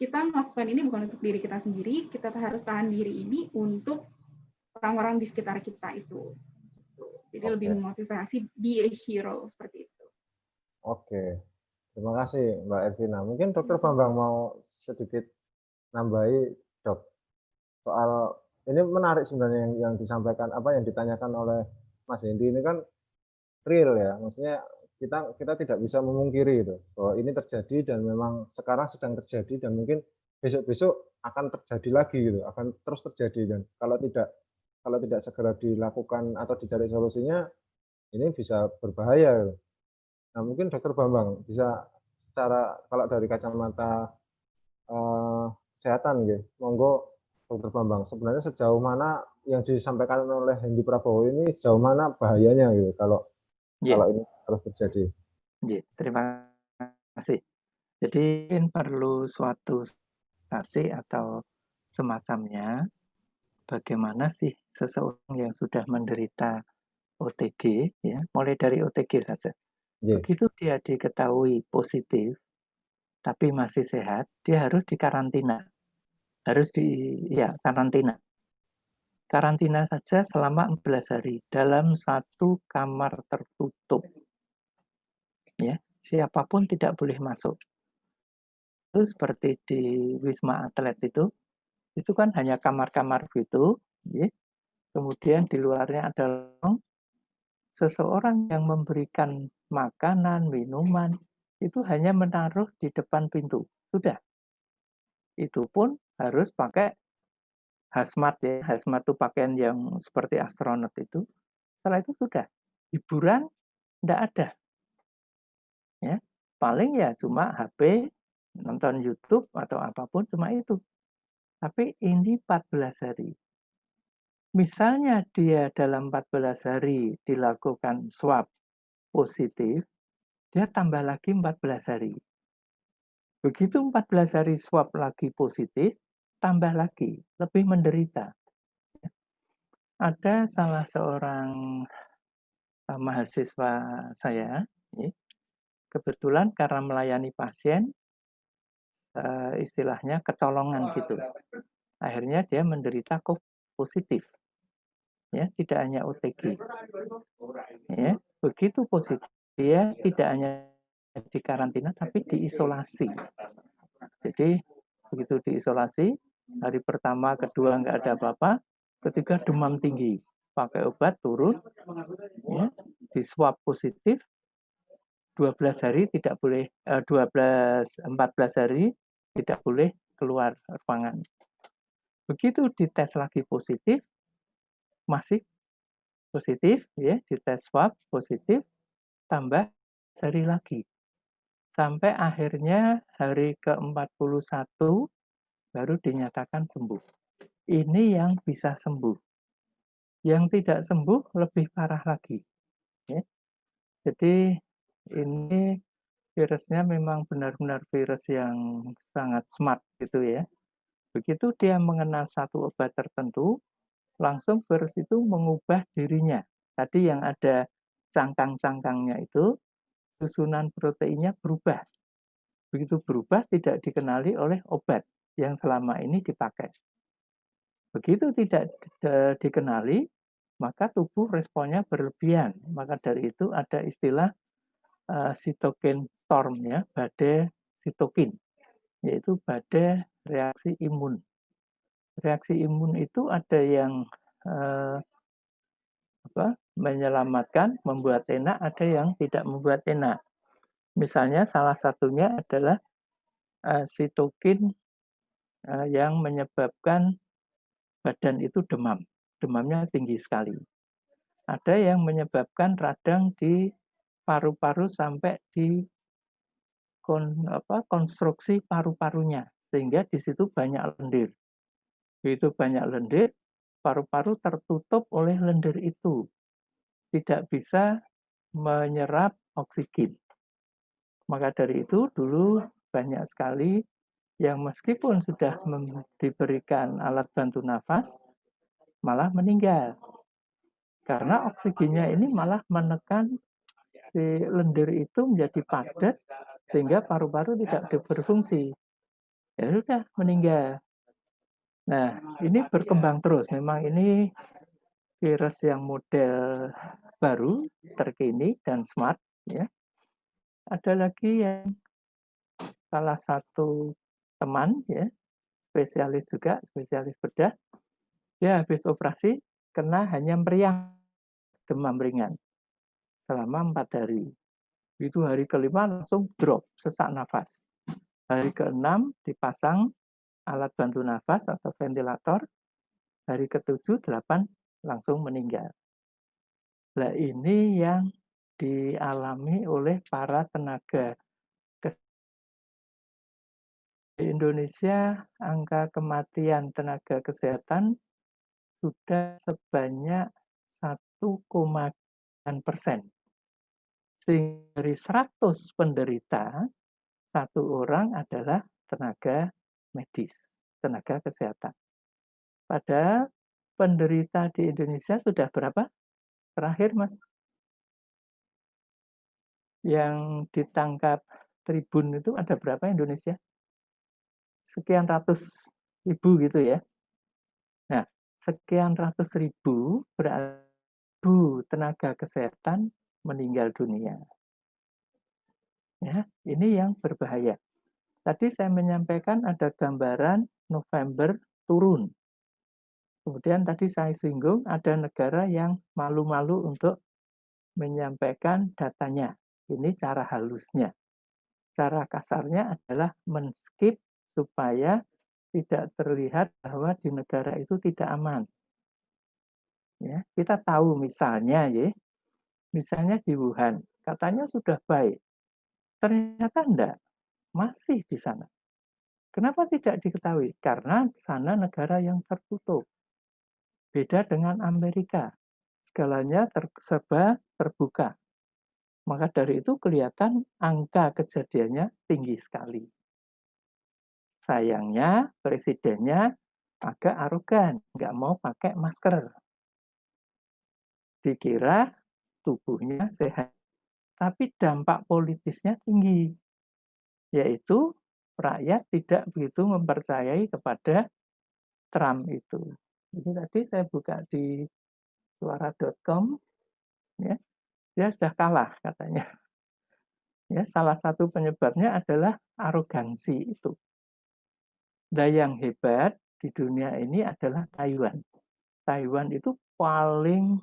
kita melakukan ini bukan untuk diri kita sendiri, kita harus tahan diri ini untuk orang-orang di sekitar kita itu. Jadi lebih memotivasi be a hero seperti itu. Oke, Terima kasih Mbak Ervina. Mungkin Dokter Bambang mau sedikit nambahi, Dok. Soal ini menarik sebenarnya yang disampaikan, apa yang ditanyakan oleh Mas Hendi ini kan real ya. Maksudnya kita tidak bisa memungkiri itu bahwa ini terjadi dan memang sekarang sedang terjadi dan mungkin besok-besok akan terjadi lagi gitu, akan terus terjadi, dan kalau tidak segera dilakukan atau dicari solusinya ini bisa berbahaya gitu. Nah, mungkin Dokter Bambang bisa secara, kalau dari kacamata kesehatan gitu, monggo Dokter Bambang, sebenarnya sejauh mana yang disampaikan oleh Hendi Prabowo ini, sejauh mana bahayanya gitu kalau ini terus terjadi. Terima kasih. Jadi perlu suatu saksi atau semacamnya, bagaimana sih seseorang yang sudah menderita OTG, ya, mulai dari OTG saja. Begitu dia diketahui positif, tapi masih sehat, dia harus dikarantina. Harus karantina. Karantina saja selama 14 hari dalam satu kamar tertutup. Ya, siapapun tidak boleh masuk. Itu seperti di Wisma Atlet itu kan hanya kamar-kamar gitu, ya. Kemudian di luarnya ada lorong. Seseorang yang memberikan makanan, minuman, itu hanya menaruh di depan pintu. Sudah. Itu pun harus pakai hazmat ya. Hazmat itu pakaian yang seperti astronot itu. Setelah itu sudah. Hiburan tidak ada. Ya. Paling ya cuma HP, nonton YouTube atau apapun, cuma itu. Tapi ini 14 hari. Misalnya dia dalam 14 hari dilakukan swab positif, dia tambah lagi 14 hari. Begitu 14 hari swab lagi positif, tambah lagi, lebih menderita. Ada salah seorang mahasiswa saya, kebetulan karena melayani pasien, istilahnya kecolongan gitu. Akhirnya dia menderita COVID positif. Ya, tidak hanya OTG. Ya, begitu positif, dia tidak hanya dikarantina tapi diisolasi. Jadi begitu diisolasi, hari pertama, kedua nggak ada apa-apa, ketiga demam tinggi, pakai obat turun, ya, di swab positif, 12 hari tidak boleh, 14 hari tidak boleh keluar ruangan. Begitu dites lagi positif, masih positif, ya, dites swab positif, tambah sehari lagi. Sampai akhirnya hari ke-41 baru dinyatakan sembuh. Ini yang bisa sembuh. Yang tidak sembuh lebih parah lagi. Ya. Jadi ini virusnya memang benar-benar virus yang sangat smart gitu ya. Begitu dia mengenal satu obat tertentu, langsung virus itu mengubah dirinya. Tadi yang ada cangkang-cangkangnya itu, susunan proteinnya berubah. Begitu berubah, tidak dikenali oleh obat yang selama ini dipakai. Begitu tidak dikenali, maka tubuh responnya berlebihan. Maka dari itu ada istilah sitokin storm, ya, badai sitokin, yaitu badai reaksi imun. Reaksi imun itu ada yang menyelamatkan, membuat enak, ada yang tidak membuat enak. Misalnya salah satunya adalah sitokin yang menyebabkan badan itu demam. Demamnya tinggi sekali. Ada yang menyebabkan radang di paru-paru sampai di konstruksi paru-parunya. Sehingga di situ banyak lendir. Begitu banyak lendir, paru-paru tertutup oleh lendir itu. Tidak bisa menyerap oksigen. Maka dari itu dulu banyak sekali yang meskipun sudah diberikan alat bantu nafas, malah meninggal. Karena oksigennya ini malah menekan si lendir itu menjadi padat, sehingga paru-paru tidak berfungsi. Ya sudah, meninggal. Nah, ini berkembang terus. Memang ini virus yang model baru, terkini, dan smart. Ya. Ada lagi yang salah satu teman ya, spesialis juga, spesialis bedah, dia habis operasi kena hanya meriang, demam ringan selama 4 hari. Itu hari kelima langsung drop, sesak nafas. Hari ke-6 dipasang alat bantu nafas atau ventilator. Hari ke-7, 8 langsung meninggal. Nah, ini yang dialami oleh para tenaga kesehatan. Di Indonesia, angka kematian tenaga kesehatan sudah sebanyak 1,9%. Sehingga dari 100 penderita, 1 orang adalah tenaga medis, tenaga kesehatan. Padahal penderita di Indonesia sudah berapa? Terakhir, Mas? Yang ditangkap Tribun itu ada berapa Indonesia? Sekian ratus ribu gitu ya. Nah, sekian ratus ribu berarti tenaga kesehatan meninggal dunia. Ya, ini yang berbahaya. Tadi saya menyampaikan ada gambaran November turun. Kemudian tadi saya singgung ada negara yang malu-malu untuk menyampaikan datanya. Ini cara halusnya. Cara kasarnya adalah men-skip supaya tidak terlihat bahwa di negara itu tidak aman. Ya, kita tahu misalnya misalnya di Wuhan, katanya sudah baik. Ternyata enggak, masih di sana. Kenapa tidak diketahui? Karena sana negara yang tertutup. Beda dengan Amerika, segalanya serba terbuka. Maka dari itu kelihatan angka kejadiannya tinggi sekali. Sayangnya presidennya agak arogan, nggak mau pakai masker. Dikira tubuhnya sehat, tapi dampak politisnya tinggi, yaitu rakyat tidak begitu mempercayai kepada Trump itu. Jadi tadi saya buka di suara.com, ya, dia sudah kalah katanya. Ya, salah satu penyebabnya adalah arogansi itu. Dan yang hebat di dunia ini adalah Taiwan. Taiwan itu paling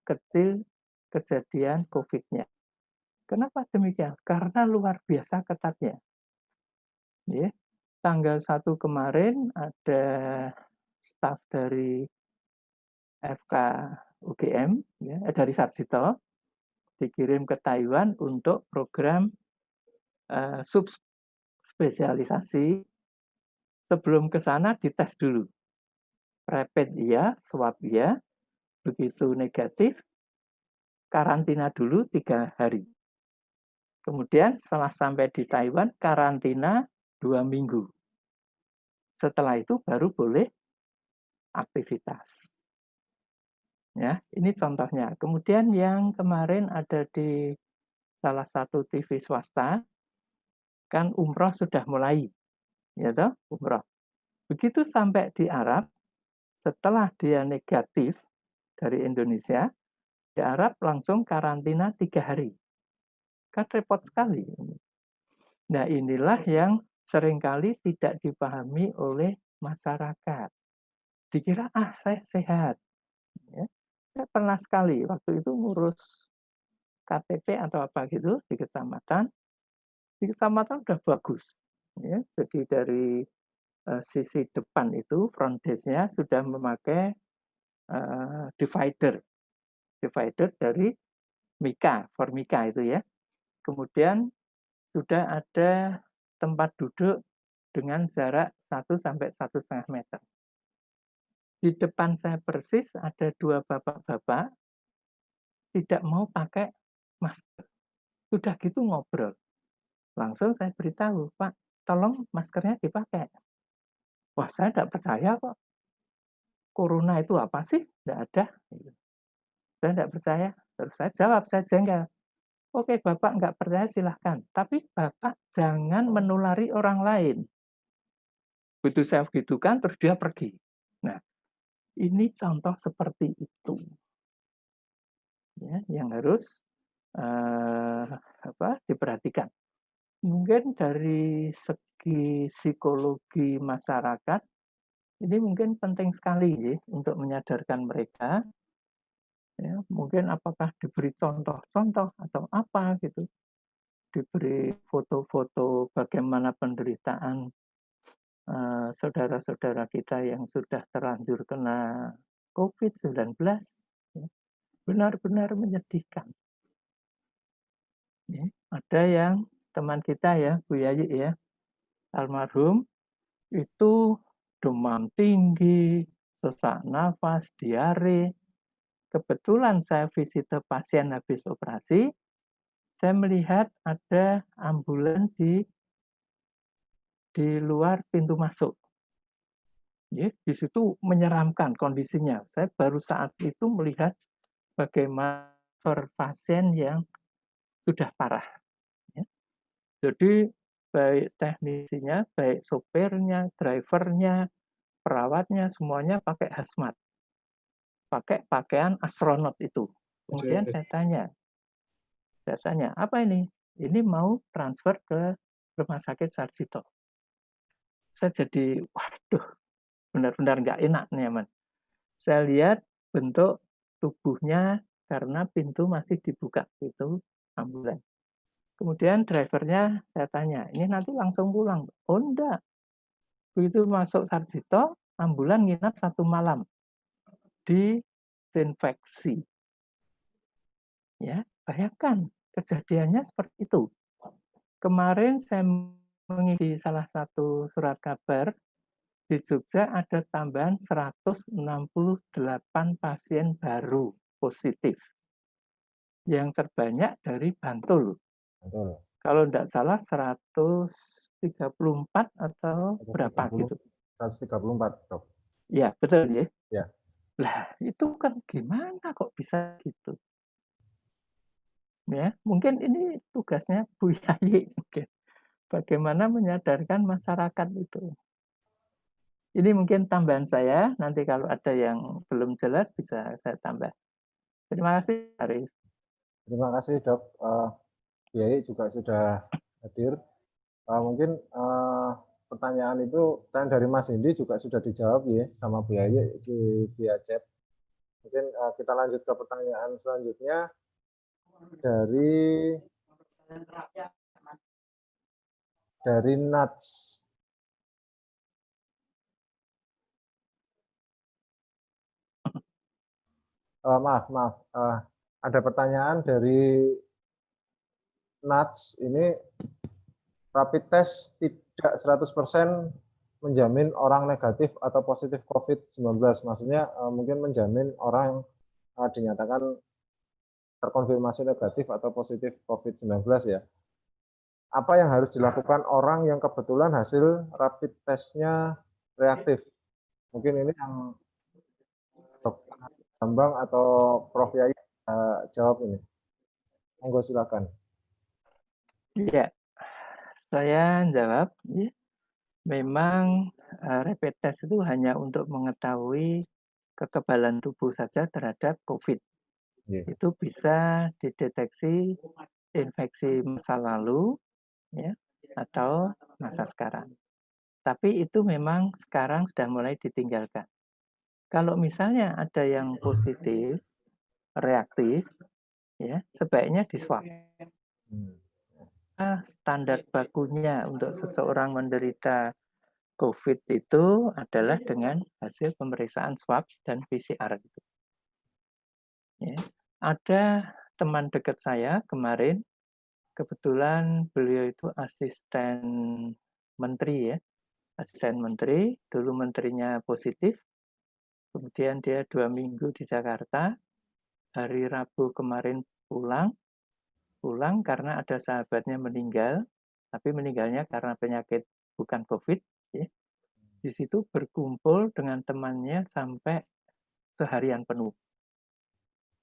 kecil kejadian COVID-nya. Kenapa demikian? Karena luar biasa ketatnya. Ya, tanggal 1 kemarin ada staf dari FK UGM, ya, dari Sarjito, dikirim ke Taiwan untuk program subspesialisasi. Sebelum ke sana dites dulu. Rapid iya, swab iya, begitu negatif, karantina dulu 3 hari. Kemudian setelah sampai di Taiwan, karantina 2 minggu. Setelah itu baru boleh aktivitas. Ya, ini contohnya. Kemudian yang kemarin ada di salah satu TV swasta, kan umroh sudah mulai, ya toh, umroh. Begitu sampai di Arab, setelah dia negatif dari Indonesia, di Arab langsung karantina 3 hari. Kan repot sekali. Nah, inilah yang seringkali tidak dipahami oleh masyarakat. Dikira, saya sehat. Ya. Saya pernah sekali waktu itu ngurus KTP atau apa gitu di kecamatan. Di kecamatan udah bagus. Ya. Jadi dari sisi depan itu, front desk-nya sudah memakai divider dari Mika, Formika itu ya. Kemudian sudah ada tempat duduk dengan jarak 1 sampai 1,5 meter. Di depan saya persis ada 2 bapak-bapak tidak mau pakai masker. Sudah gitu ngobrol. Langsung saya beritahu, Pak, tolong maskernya dipakai. Wah, saya tidak percaya kok. Corona itu apa sih? Tidak ada. Saya tidak percaya. Terus saya jawab, saya jengkel. Oke, Bapak nggak percaya silahkan. Tapi Bapak jangan menulari orang lain. Begitu saya begitukan, terus dia pergi. Nah, ini contoh seperti itu. Ya, yang harus diperhatikan. Mungkin dari segi psikologi masyarakat, ini mungkin penting sekali ya, untuk menyadarkan mereka, ya, mungkin apakah diberi contoh-contoh atau apa gitu, diberi foto-foto bagaimana penderitaan saudara-saudara kita yang sudah terlanjur kena COVID-19, ya, benar-benar menyedihkan. Ya, ada yang teman kita ya, Bu Yayi ya, almarhum, itu demam tinggi, sesak nafas, diare. Kebetulan saya visit pasien habis operasi, saya melihat ada ambulan di luar pintu masuk. Ya, di situ menyeramkan kondisinya. Saya baru saat itu melihat bagaimana pasien yang sudah parah. Ya. Jadi baik teknisinya, baik sopirnya, drivernya, perawatnya, semuanya pakai hazmat. Pakai pakaian astronot itu. Kemudian saya tanya, apa ini? Ini mau transfer ke Rumah Sakit Sarjito. Saya jadi, waduh, benar-benar nggak enak nih, Aman. Saya lihat bentuk tubuhnya karena pintu masih dibuka, itu ambulan. Kemudian drivernya saya tanya, ini nanti langsung pulang? Oh enggak. Begitu masuk Sarjito, ambulan nginap 1 malam di disinfeksi. Ya, bayangkan kejadiannya seperti itu. Kemarin saya mengikuti salah satu surat kabar di Jogja ada tambahan 168 pasien baru positif. Yang terbanyak dari Bantul. Betul. Kalau tidak salah 134 atau berapa 130, gitu. 134, Dok. Ya, betul ya. Ya. Lah, itu kan gimana kok bisa gitu? Ya, mungkin ini tugasnya Bu Yayi mungkin. Bagaimana menyadarkan masyarakat itu. Ini mungkin tambahan saya, nanti kalau ada yang belum jelas bisa saya tambah. Terima kasih, Arif. Terima kasih, Dok. Yai juga sudah hadir. Mungkin pertanyaan dari Mas Indi juga sudah dijawab ya sama Bu Yai via chat. Mungkin kita lanjut ke pertanyaan selanjutnya dari Nats. Maaf. Ada pertanyaan dari Nats. Ini rapid test tidak 100% menjamin orang negatif atau positif COVID-19. Maksudnya mungkin menjamin orang dinyatakan terkonfirmasi negatif atau positif COVID-19 ya. Apa yang harus dilakukan orang yang kebetulan hasil rapid testnya reaktif? Mungkin ini yang Dr. Bambang atau Prof. Yayi jawab ini. Monggo silakan. Ya, saya jawab. Ya. Memang rapid test itu hanya untuk mengetahui kekebalan tubuh saja terhadap COVID. Itu bisa dideteksi infeksi masa lalu, ya, atau masa sekarang. Tapi itu memang sekarang sudah mulai ditinggalkan. Kalau misalnya ada yang positif, reaktif, ya, sebaiknya di-swab. Standar bakunya untuk seseorang menderita COVID itu adalah dengan hasil pemeriksaan swab dan PCR. Ya. Ada teman dekat saya kemarin, kebetulan beliau itu asisten menteri ya, asisten menteri, dulu menterinya positif, kemudian dia 2 minggu di Jakarta, hari Rabu kemarin pulang karena ada sahabatnya meninggal, tapi meninggalnya karena penyakit bukan COVID. Ya. Di situ berkumpul dengan temannya sampai seharian penuh.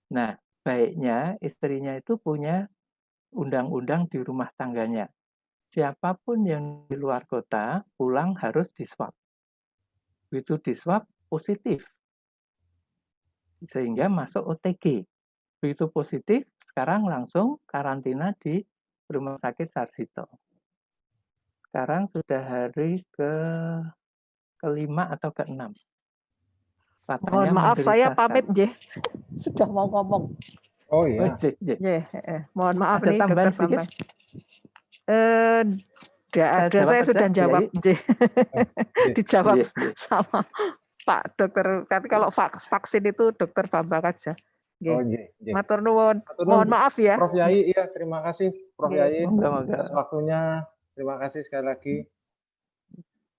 Nah, baiknya istrinya itu punya undang-undang di rumah tangganya. Siapapun yang di luar kota pulang harus diswab. Begitu diswab positif, sehingga masuk OTG. Begitu positif, sekarang langsung karantina di Rumah Sakit Sarjito. Sekarang sudah hari kelima atau keenam. Mohon maaf, saya pamit, J. Sudah mau ngomong. Oh iya. Mohon maaf ada nih, tambahan Dokter Bambang. Tidak ada, saya sudah jawab, J. Dijawab sama Pak Dokter. Tapi kalau vaksin itu Dokter Bambang aja. Oh, Matur nuwun. Mohon maaf ya. Prof Yai, iya terima kasih Prof Yai atas waktunya. Terima kasih sekali lagi.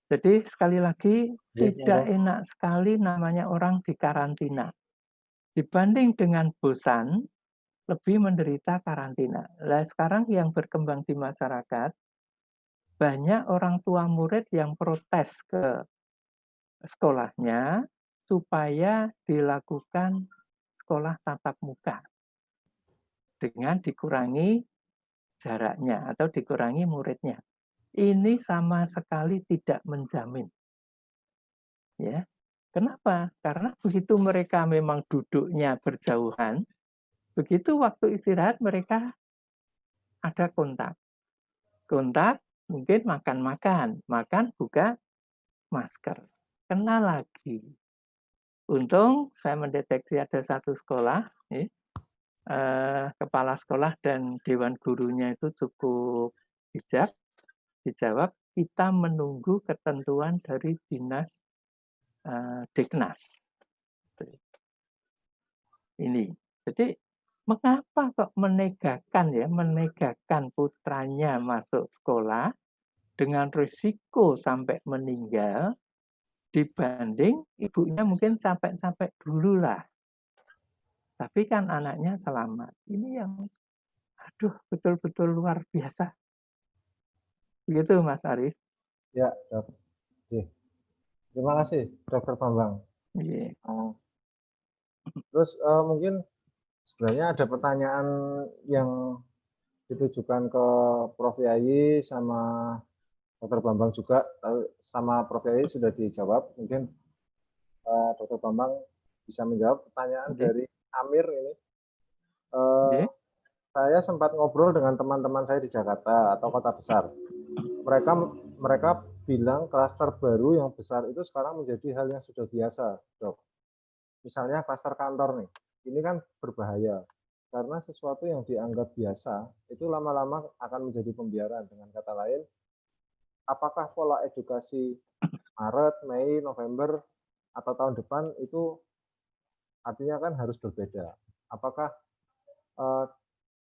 Jadi sekali lagi tidak enak sekali namanya orang dikarantina. Dibanding dengan bosan, lebih menderita karantina. Nah, sekarang yang berkembang di masyarakat, banyak orang tua murid yang protes ke sekolahnya supaya dilakukan sekolah tatap muka dengan dikurangi jaraknya atau dikurangi muridnya. Ini sama sekali tidak menjamin. Ya. Kenapa? Karena begitu mereka memang duduknya berjauhan, begitu waktu istirahat mereka ada kontak. Kontak mungkin makan buka masker. Kena lagi. Untung saya mendeteksi ada satu sekolah, kepala sekolah dan dewan gurunya itu cukup bijak, dijawab kita menunggu ketentuan dari dinas Deknas. Ini. Jadi mengapa kok menegakkan putranya masuk sekolah dengan risiko sampai meninggal dibanding ibunya mungkin sampai dulu lah. Tapi kan anaknya selamat. Ini yang betul-betul luar biasa. Begitu Mas Arief. Ya, Dok. Terima kasih Dokter Bambang. Yeah. Terus mungkin sebenarnya ada pertanyaan yang ditujukan ke Prof Yai sama Dokter Bambang juga, sama Prof Yai sudah dijawab. Mungkin Dokter Bambang bisa menjawab pertanyaan dari Amir ini. Saya sempat ngobrol dengan teman-teman saya di Jakarta atau kota besar. Mereka bilang klaster baru yang besar itu sekarang menjadi hal yang sudah biasa, Dok. Misalnya klaster kantor nih, ini kan berbahaya. Karena sesuatu yang dianggap biasa, itu lama-lama akan menjadi pembiaran. Dengan kata lain, apakah pola edukasi Maret, Mei, November, atau tahun depan itu artinya kan harus berbeda. Apakah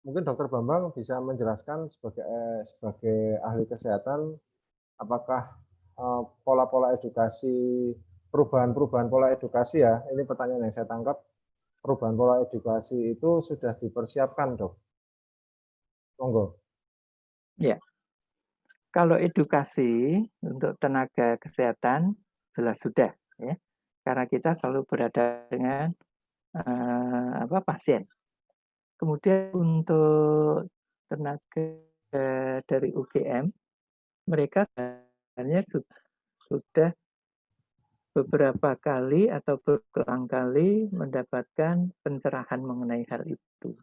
mungkin Dokter Bambang bisa menjelaskan sebagai ahli kesehatan, apakah pola-pola edukasi, perubahan-perubahan pola edukasi ya, ini pertanyaan yang saya tangkap, perubahan pola edukasi itu sudah dipersiapkan, Dok? Monggo. Ya, kalau edukasi untuk tenaga kesehatan jelas sudah, ya, karena kita selalu berada dengan pasien. Kemudian untuk tenaga dari UGM, mereka sebenarnya sudah beberapa kali atau berulang kali mendapatkan pencerahan mengenai hal itu.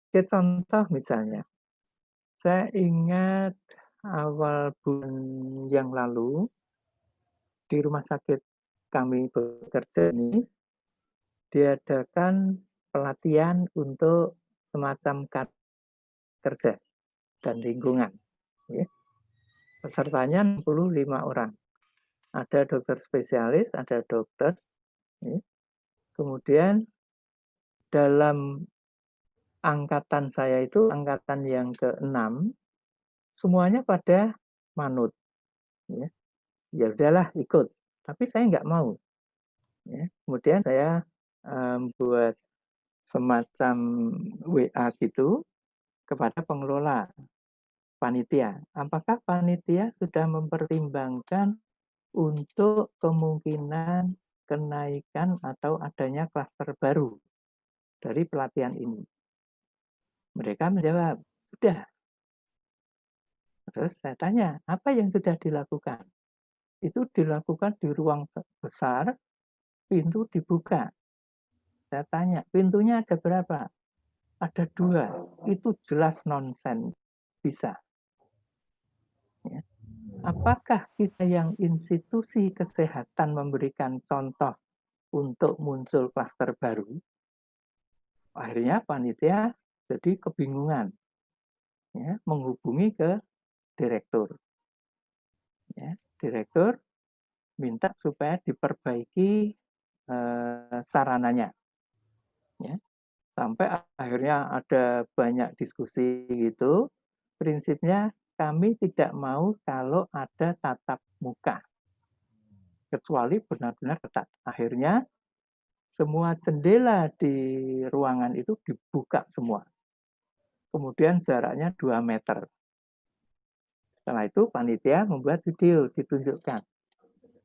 Contoh misalnya, saya ingat awal bulan yang lalu di rumah sakit kami bekerja ini diadakan pelatihan untuk semacam kerja dan lingkungan. Pesertanya 65 orang. Ada dokter spesialis, ada dokter. Kemudian dalam angkatan saya itu, angkatan yang ke-6, semuanya pada manut. Ya udahlah ikut, tapi saya nggak mau. Kemudian saya buat semacam WA gitu kepada pengelola panitia. Apakah panitia sudah mempertimbangkan untuk kemungkinan kenaikan atau adanya klaster baru dari pelatihan ini? Mereka menjawab, sudah. Terus saya tanya, apa yang sudah dilakukan? Itu dilakukan di ruang besar, pintu dibuka. Saya tanya, pintunya ada berapa? Ada 2. Itu jelas nonsen. Bisa. Ya. Apakah kita yang institusi kesehatan memberikan contoh untuk muncul klaster baru? Akhirnya panitia jadi kebingungan, ya, menghubungi ke direktur. Ya, direktur minta supaya diperbaiki sarananya. Ya. Sampai akhirnya ada banyak diskusi gitu. Prinsipnya kami tidak mau kalau ada tatap muka. Kecuali benar-benar ketat. Akhirnya semua jendela di ruangan itu dibuka semua. Kemudian jaraknya 2 meter. Setelah itu panitia membuat video ditunjukkan.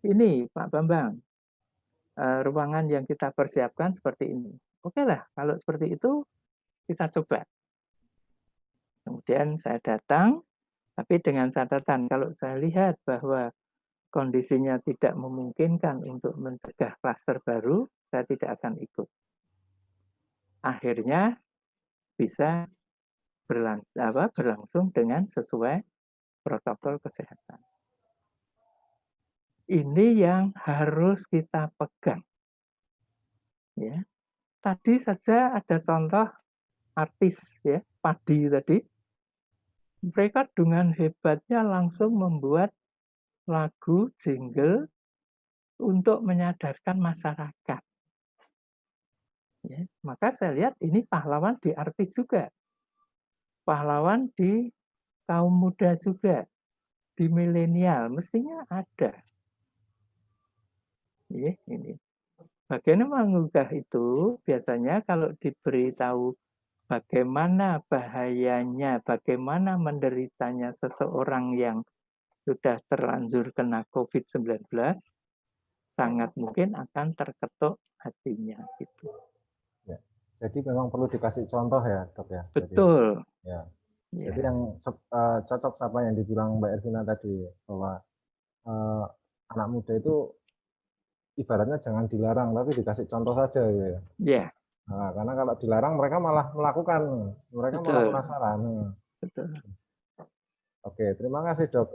Ini Pak Bambang, ruangan yang kita persiapkan seperti ini. Oke lah, kalau seperti itu kita coba. Kemudian saya datang, tapi dengan catatan kalau saya lihat bahwa kondisinya tidak memungkinkan untuk mencegah klaster baru, saya tidak akan ikut. Akhirnya bisa berlangsung dengan sesuai protokol kesehatan. Ini yang harus kita pegang. Ya. Tadi saja ada contoh artis, ya, Padi tadi. Mereka dengan hebatnya langsung membuat lagu jingle untuk menyadarkan masyarakat. Ya, maka saya lihat ini pahlawan di artis juga. Pahlawan di kaum muda juga. Di milenial mestinya ada. Ya, ini. Bagaimana mengunggah itu? Biasanya kalau diberitahu bagaimana bahayanya, bagaimana menderitanya seseorang yang sudah terlanjur kena COVID-19, sangat mungkin akan terketuk hatinya. Gitu. Ya. Jadi memang perlu dikasih contoh ya, Dok ya. Betul. Jadi, ya. Ya. Jadi yang cocok sama yang dibilang Mbak Ervina tadi, bahwa anak muda itu ibaratnya jangan dilarang, tapi dikasih contoh saja gitu ya. Ya. Nah, karena kalau dilarang mereka malah melakukan, mereka Betul. malah penasaran. Betul. Oke, terima kasih Dok.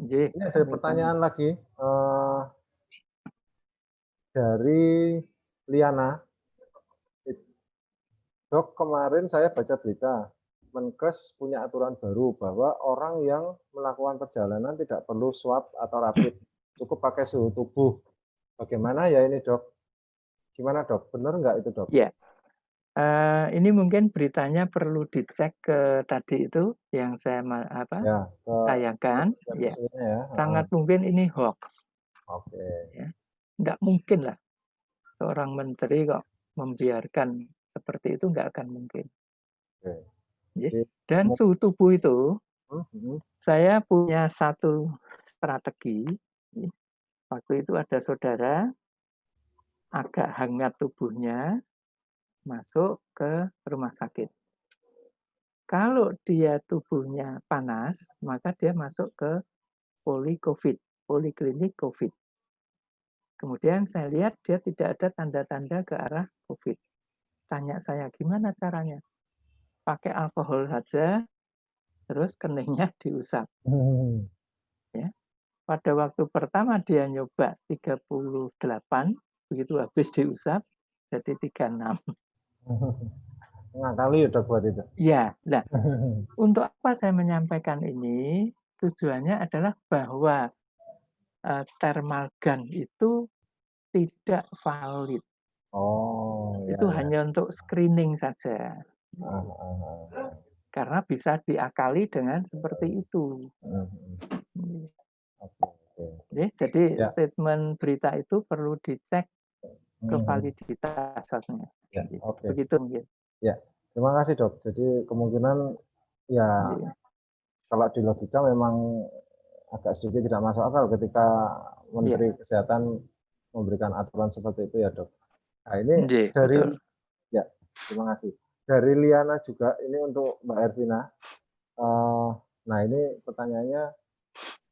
Ini ada pertanyaan lagi dari Liana. Dok, kemarin saya baca berita, Menkes punya aturan baru bahwa orang yang melakukan perjalanan tidak perlu swab atau rapid, cukup pakai suhu tubuh. Bagaimana ya ini Dok? Gimana Dok? Benar nggak itu Dok? Ya, ini mungkin beritanya perlu dicek ke tadi itu yang saya tayangkan. Ya, sangat mungkin ini hoax. Oke. Ya. Nggak mungkin lah seorang menteri kok membiarkan seperti itu, nggak akan mungkin. Oke. Ya. Dan suhu tubuh itu, saya punya satu strategi. Waktu itu ada saudara agak hangat tubuhnya, masuk ke rumah sakit. Kalau dia tubuhnya panas, maka dia masuk ke poliklinik COVID. Kemudian saya lihat dia tidak ada tanda-tanda ke arah COVID. Tanya saya, gimana caranya? Pakai alkohol saja, terus keningnya diusap. Ya. Pada waktu pertama dia nyoba 38, begitu habis diusap, jadi 36. Ngakali ya Dok buat itu? Ya, nah, untuk apa saya menyampaikan ini? Tujuannya adalah bahwa thermal gun itu tidak valid. Itu hanya untuk screening saja. Karena bisa diakali dengan seperti itu. Jadi statement berita itu perlu dicek ke validitasnya. Begitu mungkin. Ya, terima kasih Dok. Jadi kemungkinan ya kalau di logika memang agak sedikit tidak masuk akal ketika Menteri Kesehatan memberikan aturan seperti itu ya Dok. Nah ini dari ya terima kasih. Dari Liana juga ini untuk Mbak Ervina. Nah ini pertanyaannya,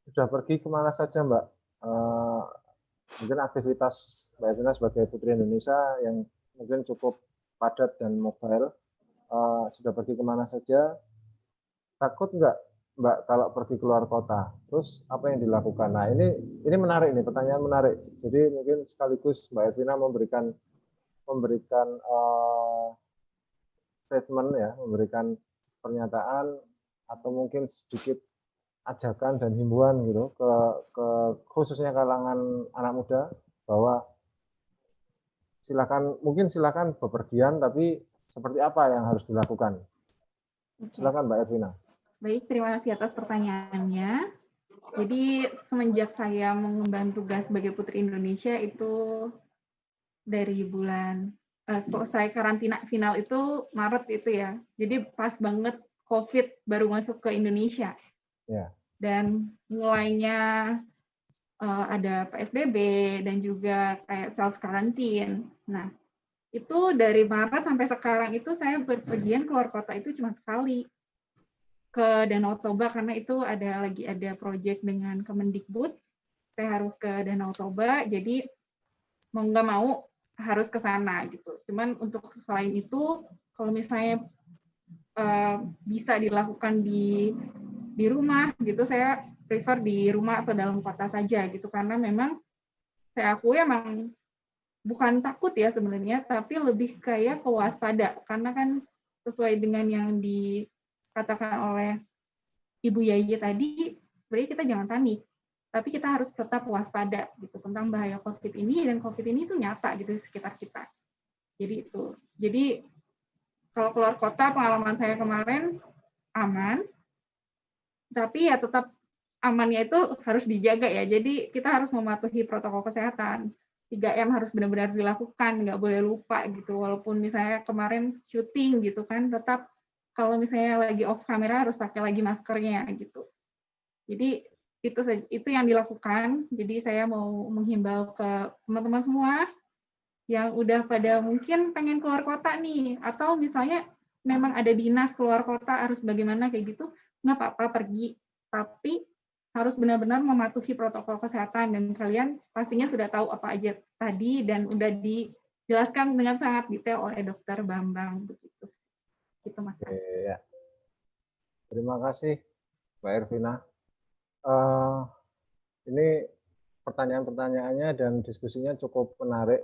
sudah pergi kemana saja Mbak? Mungkin aktivitas Mbak Ervina sebagai Putri Indonesia yang mungkin cukup padat dan mobile, sudah pergi kemana saja? Takut nggak Mbak kalau pergi keluar kota, terus apa yang dilakukan? Nah ini menarik nih, pertanyaan menarik. Jadi mungkin sekaligus Mbak Ervina memberikan statement ya, memberikan pernyataan atau mungkin sedikit ajakan dan himbauan gitu ke khususnya kalangan anak muda bahwa silakan bepergian, tapi seperti apa yang harus dilakukan? Silakan Mbak Ervina. Baik, terima kasih atas pertanyaannya. Jadi semenjak saya mengemban tugas sebagai Putri Indonesia itu dari bulan selesai karantina final itu Maret itu ya. Jadi pas banget COVID baru masuk ke Indonesia. Ya. Dan mulainya ada PSBB dan juga kayak self quarantine. Nah, itu dari Maret sampai sekarang itu saya berpergian keluar kota itu cuma sekali ke Danau Toba karena itu lagi ada proyek dengan Kemendikbud. Saya harus ke Danau Toba, jadi mau nggak mau harus ke sana gitu. Cuman untuk selain itu, kalau misalnya bisa dilakukan di rumah gitu, saya prefer di rumah atau dalam kota saja gitu karena memang saya akui emang bukan takut ya sebenarnya, tapi lebih kayak kewaspada karena kan sesuai dengan yang dikatakan oleh Ibu Yayi tadi, sebenarnya kita jangan panik, tapi kita harus tetap waspada gitu tentang bahaya COVID ini, dan COVID ini itu nyata gitu di sekitar kita. Jadi itu. Jadi kalau keluar kota pengalaman saya kemarin aman, tapi ya tetap amannya itu harus dijaga ya. Jadi kita harus mematuhi protokol kesehatan. 3M harus benar-benar dilakukan, nggak boleh lupa gitu. Walaupun misalnya kemarin syuting gitu kan, tetap kalau misalnya lagi off kamera harus pakai lagi maskernya gitu. Jadi itu yang dilakukan. Jadi saya mau menghimbau ke teman-teman semua yang udah pada mungkin pengen keluar kota nih, atau misalnya memang ada dinas keluar kota harus bagaimana kayak gitu, nggak apa-apa pergi, tapi harus benar-benar mematuhi protokol kesehatan dan kalian pastinya sudah tahu apa aja tadi dan udah dijelaskan dengan sangat detail oleh Dokter Bambang begitu. Gitu Mas. Ya. Terima kasih Mbak Ervina. Ini pertanyaan-pertanyaannya dan diskusinya cukup menarik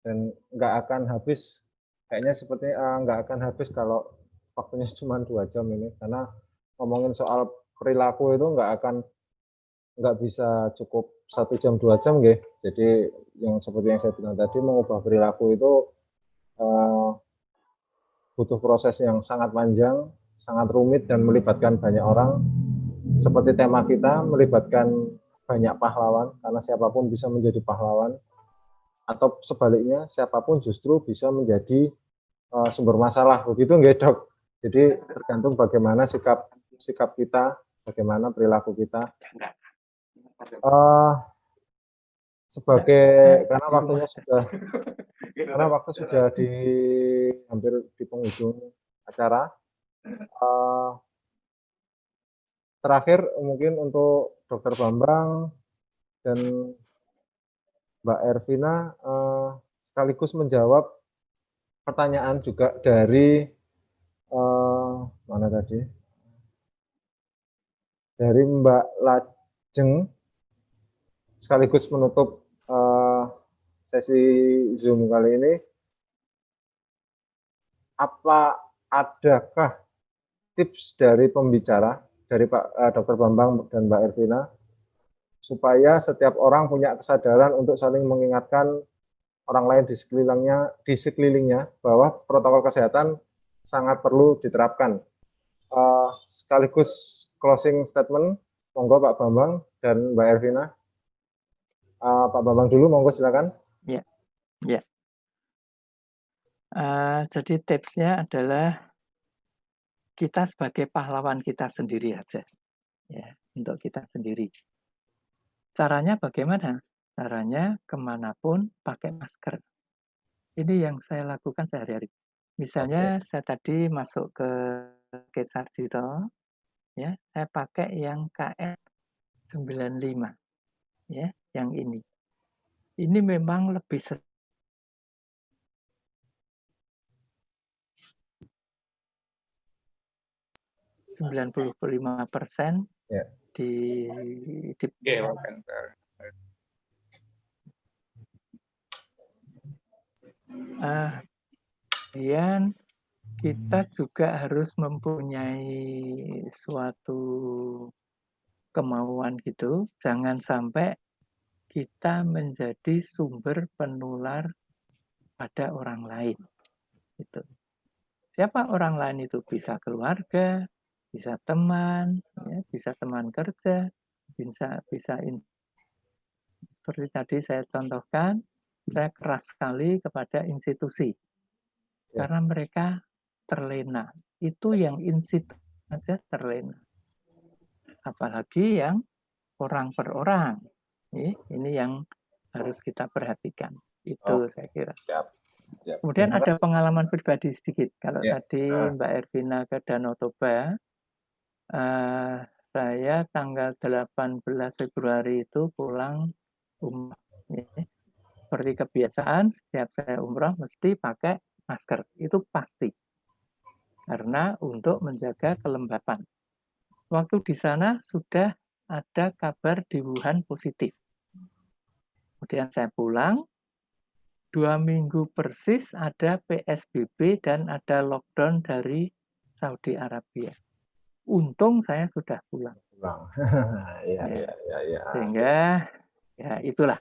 dan nggak akan habis. Kayaknya seperti nggak akan habis kalau waktunya cuma 2 jam ini, karena ngomongin soal perilaku itu nggak bisa cukup 1 jam 2 jam gitu. Jadi yang seperti yang saya bilang tadi, mengubah perilaku itu butuh proses yang sangat panjang, sangat rumit dan melibatkan banyak orang. Seperti tema kita, melibatkan banyak pahlawan, karena siapapun bisa menjadi pahlawan, atau sebaliknya siapapun justru bisa menjadi sumber masalah. Begitu nggak Dok? Jadi tergantung bagaimana sikap kita, bagaimana perilaku kita. Karena waktu sudah hampir di penghujung acara. Terakhir mungkin untuk Dr. Bambang dan Mbak Ervina sekaligus menjawab pertanyaan juga dari mana tadi? Dari Mbak Lajeng, sekaligus menutup sesi Zoom kali ini. Adakah tips dari pembicara, dari Pak Dr. Bambang dan Mbak Ervina, supaya setiap orang punya kesadaran untuk saling mengingatkan orang lain di sekelilingnya bahwa protokol kesehatan sangat perlu diterapkan. Sekaligus closing statement, monggo Pak Bambang dan Mbak Ervina. Pak Bambang dulu, monggo silakan. Ya. Jadi tipsnya adalah kita sebagai pahlawan kita sendiri aja, ya, untuk kita sendiri. Caranya bagaimana? Caranya kemanapun pakai masker. Ini yang saya lakukan sehari-hari. Misalnya saya tadi masuk ke Gate Sarjito, ya, saya pakai yang KN95, ya, yang ini. Ini memang lebih 95% Ya. di kemudian kita juga harus mempunyai suatu kemauan gitu, jangan sampai kita menjadi sumber penular pada orang lain. Gitu. Siapa orang lain itu? Bisa keluarga, bisa teman, ya, bisa teman kerja, bisa seperti tadi saya contohkan, saya keras sekali kepada institusi. Karena mereka terlena. Itu yang institusi saja terlena. Apalagi yang orang per orang. Ini yang harus kita perhatikan. Itu saya kira. Siap. Kemudian ada pengalaman pribadi sedikit. Kalau tadi Mbak Ervina ke Danau Toba, saya tanggal 18 Februari itu pulang umroh. Seperti kebiasaan, setiap saya umroh mesti pakai masker. Itu pasti. Karena untuk menjaga kelembapan. Waktu di sana sudah ada kabar di Wuhan positif. Kemudian saya pulang, 2 minggu persis ada PSBB dan ada lockdown dari Saudi Arabia. Untung saya sudah pulang. Sehingga ya itulah.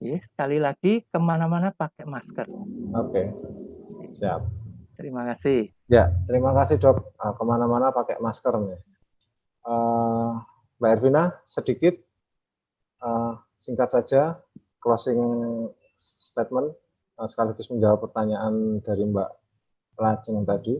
Sekali lagi kemana-mana pakai masker. Oke, siap. Terima kasih. Ya, terima kasih Dok. Kemana-mana pakai masker nih. Mbak Ervina, sedikit singkat saja closing statement sekaligus menjawab pertanyaan dari Mbak Lajeng tadi.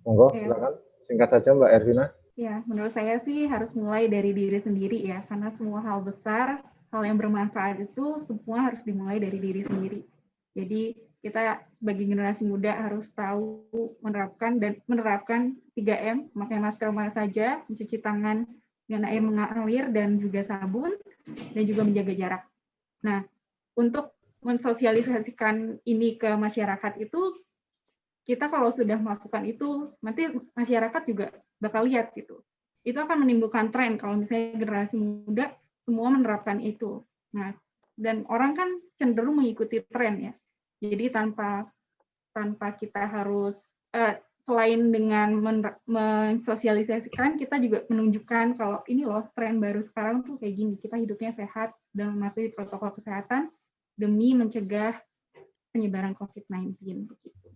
Monggo, silakan. Singkat saja Mbak Ervina. Ya, menurut saya sih harus mulai dari diri sendiri ya, karena semua hal besar, hal yang bermanfaat itu semua harus dimulai dari diri sendiri. Jadi kita sebagai generasi muda harus tahu menerapkan 3M, memakai masker mana saja, mencuci tangan dengan air mengalir dan juga sabun, dan juga menjaga jarak. Nah, untuk mensosialisasikan ini ke masyarakat itu, kita kalau sudah melakukan itu, nanti masyarakat juga bakal lihat gitu. Itu akan menimbulkan tren kalau misalnya generasi muda semua menerapkan itu. Nah, dan orang kan cenderung mengikuti tren ya. Jadi tanpa kita harus selain dengan mensosialisasikan, kita juga menunjukkan kalau ini loh tren baru sekarang tuh kayak gini. Kita hidupnya sehat dan mematuhi protokol kesehatan demi mencegah penyebaran COVID-19 begitu.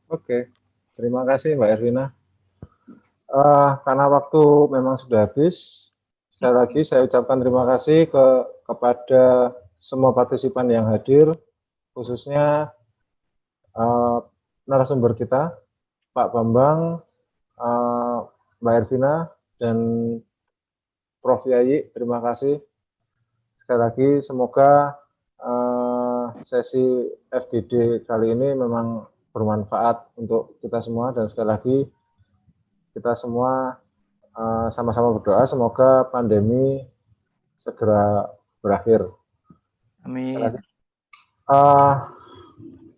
Oke, terima kasih Mbak Ervina. Karena waktu memang sudah habis, sekali lagi saya ucapkan terima kasih kepada semua partisipan yang hadir, khususnya narasumber kita, Pak Bambang, Mbak Ervina, dan Prof. Yayi. Terima kasih. Sekali lagi, semoga sesi FGD kali ini memang bermanfaat untuk kita semua, dan sekali lagi kita semua sama-sama berdoa semoga pandemi segera berakhir. Amin. Sekali lagi,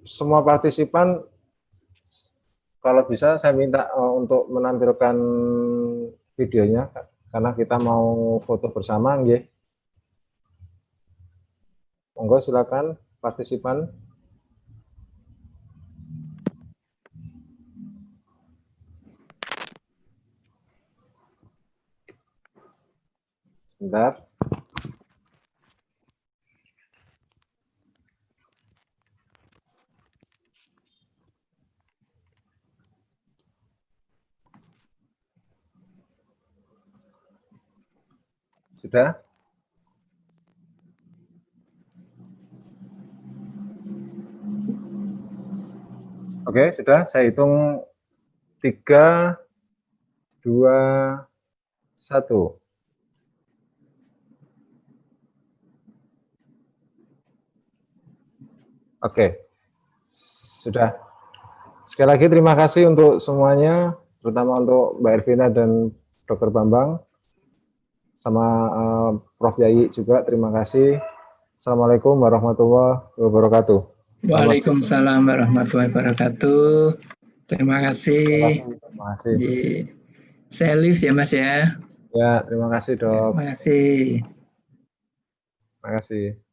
semua partisipan kalau bisa saya minta untuk menampilkan videonya karena kita mau foto bersama, nggih. Monggo silakan partisipan. Sebentar. Sudah? Oke, sudah. Saya hitung 3, 2, 1. Oke, sudah. Sekali lagi terima kasih untuk semuanya, terutama untuk Mbak Ervina dan Dr. Bambang, sama Prof. Yayi juga, terima kasih. Assalamualaikum warahmatullahi wabarakatuh. Waalaikumsalam warahmatullahi wabarakatuh. Terima kasih. Terima kasih. Saya live ya Mas ya. Ya, terima kasih dok. Terima kasih. Terima kasih.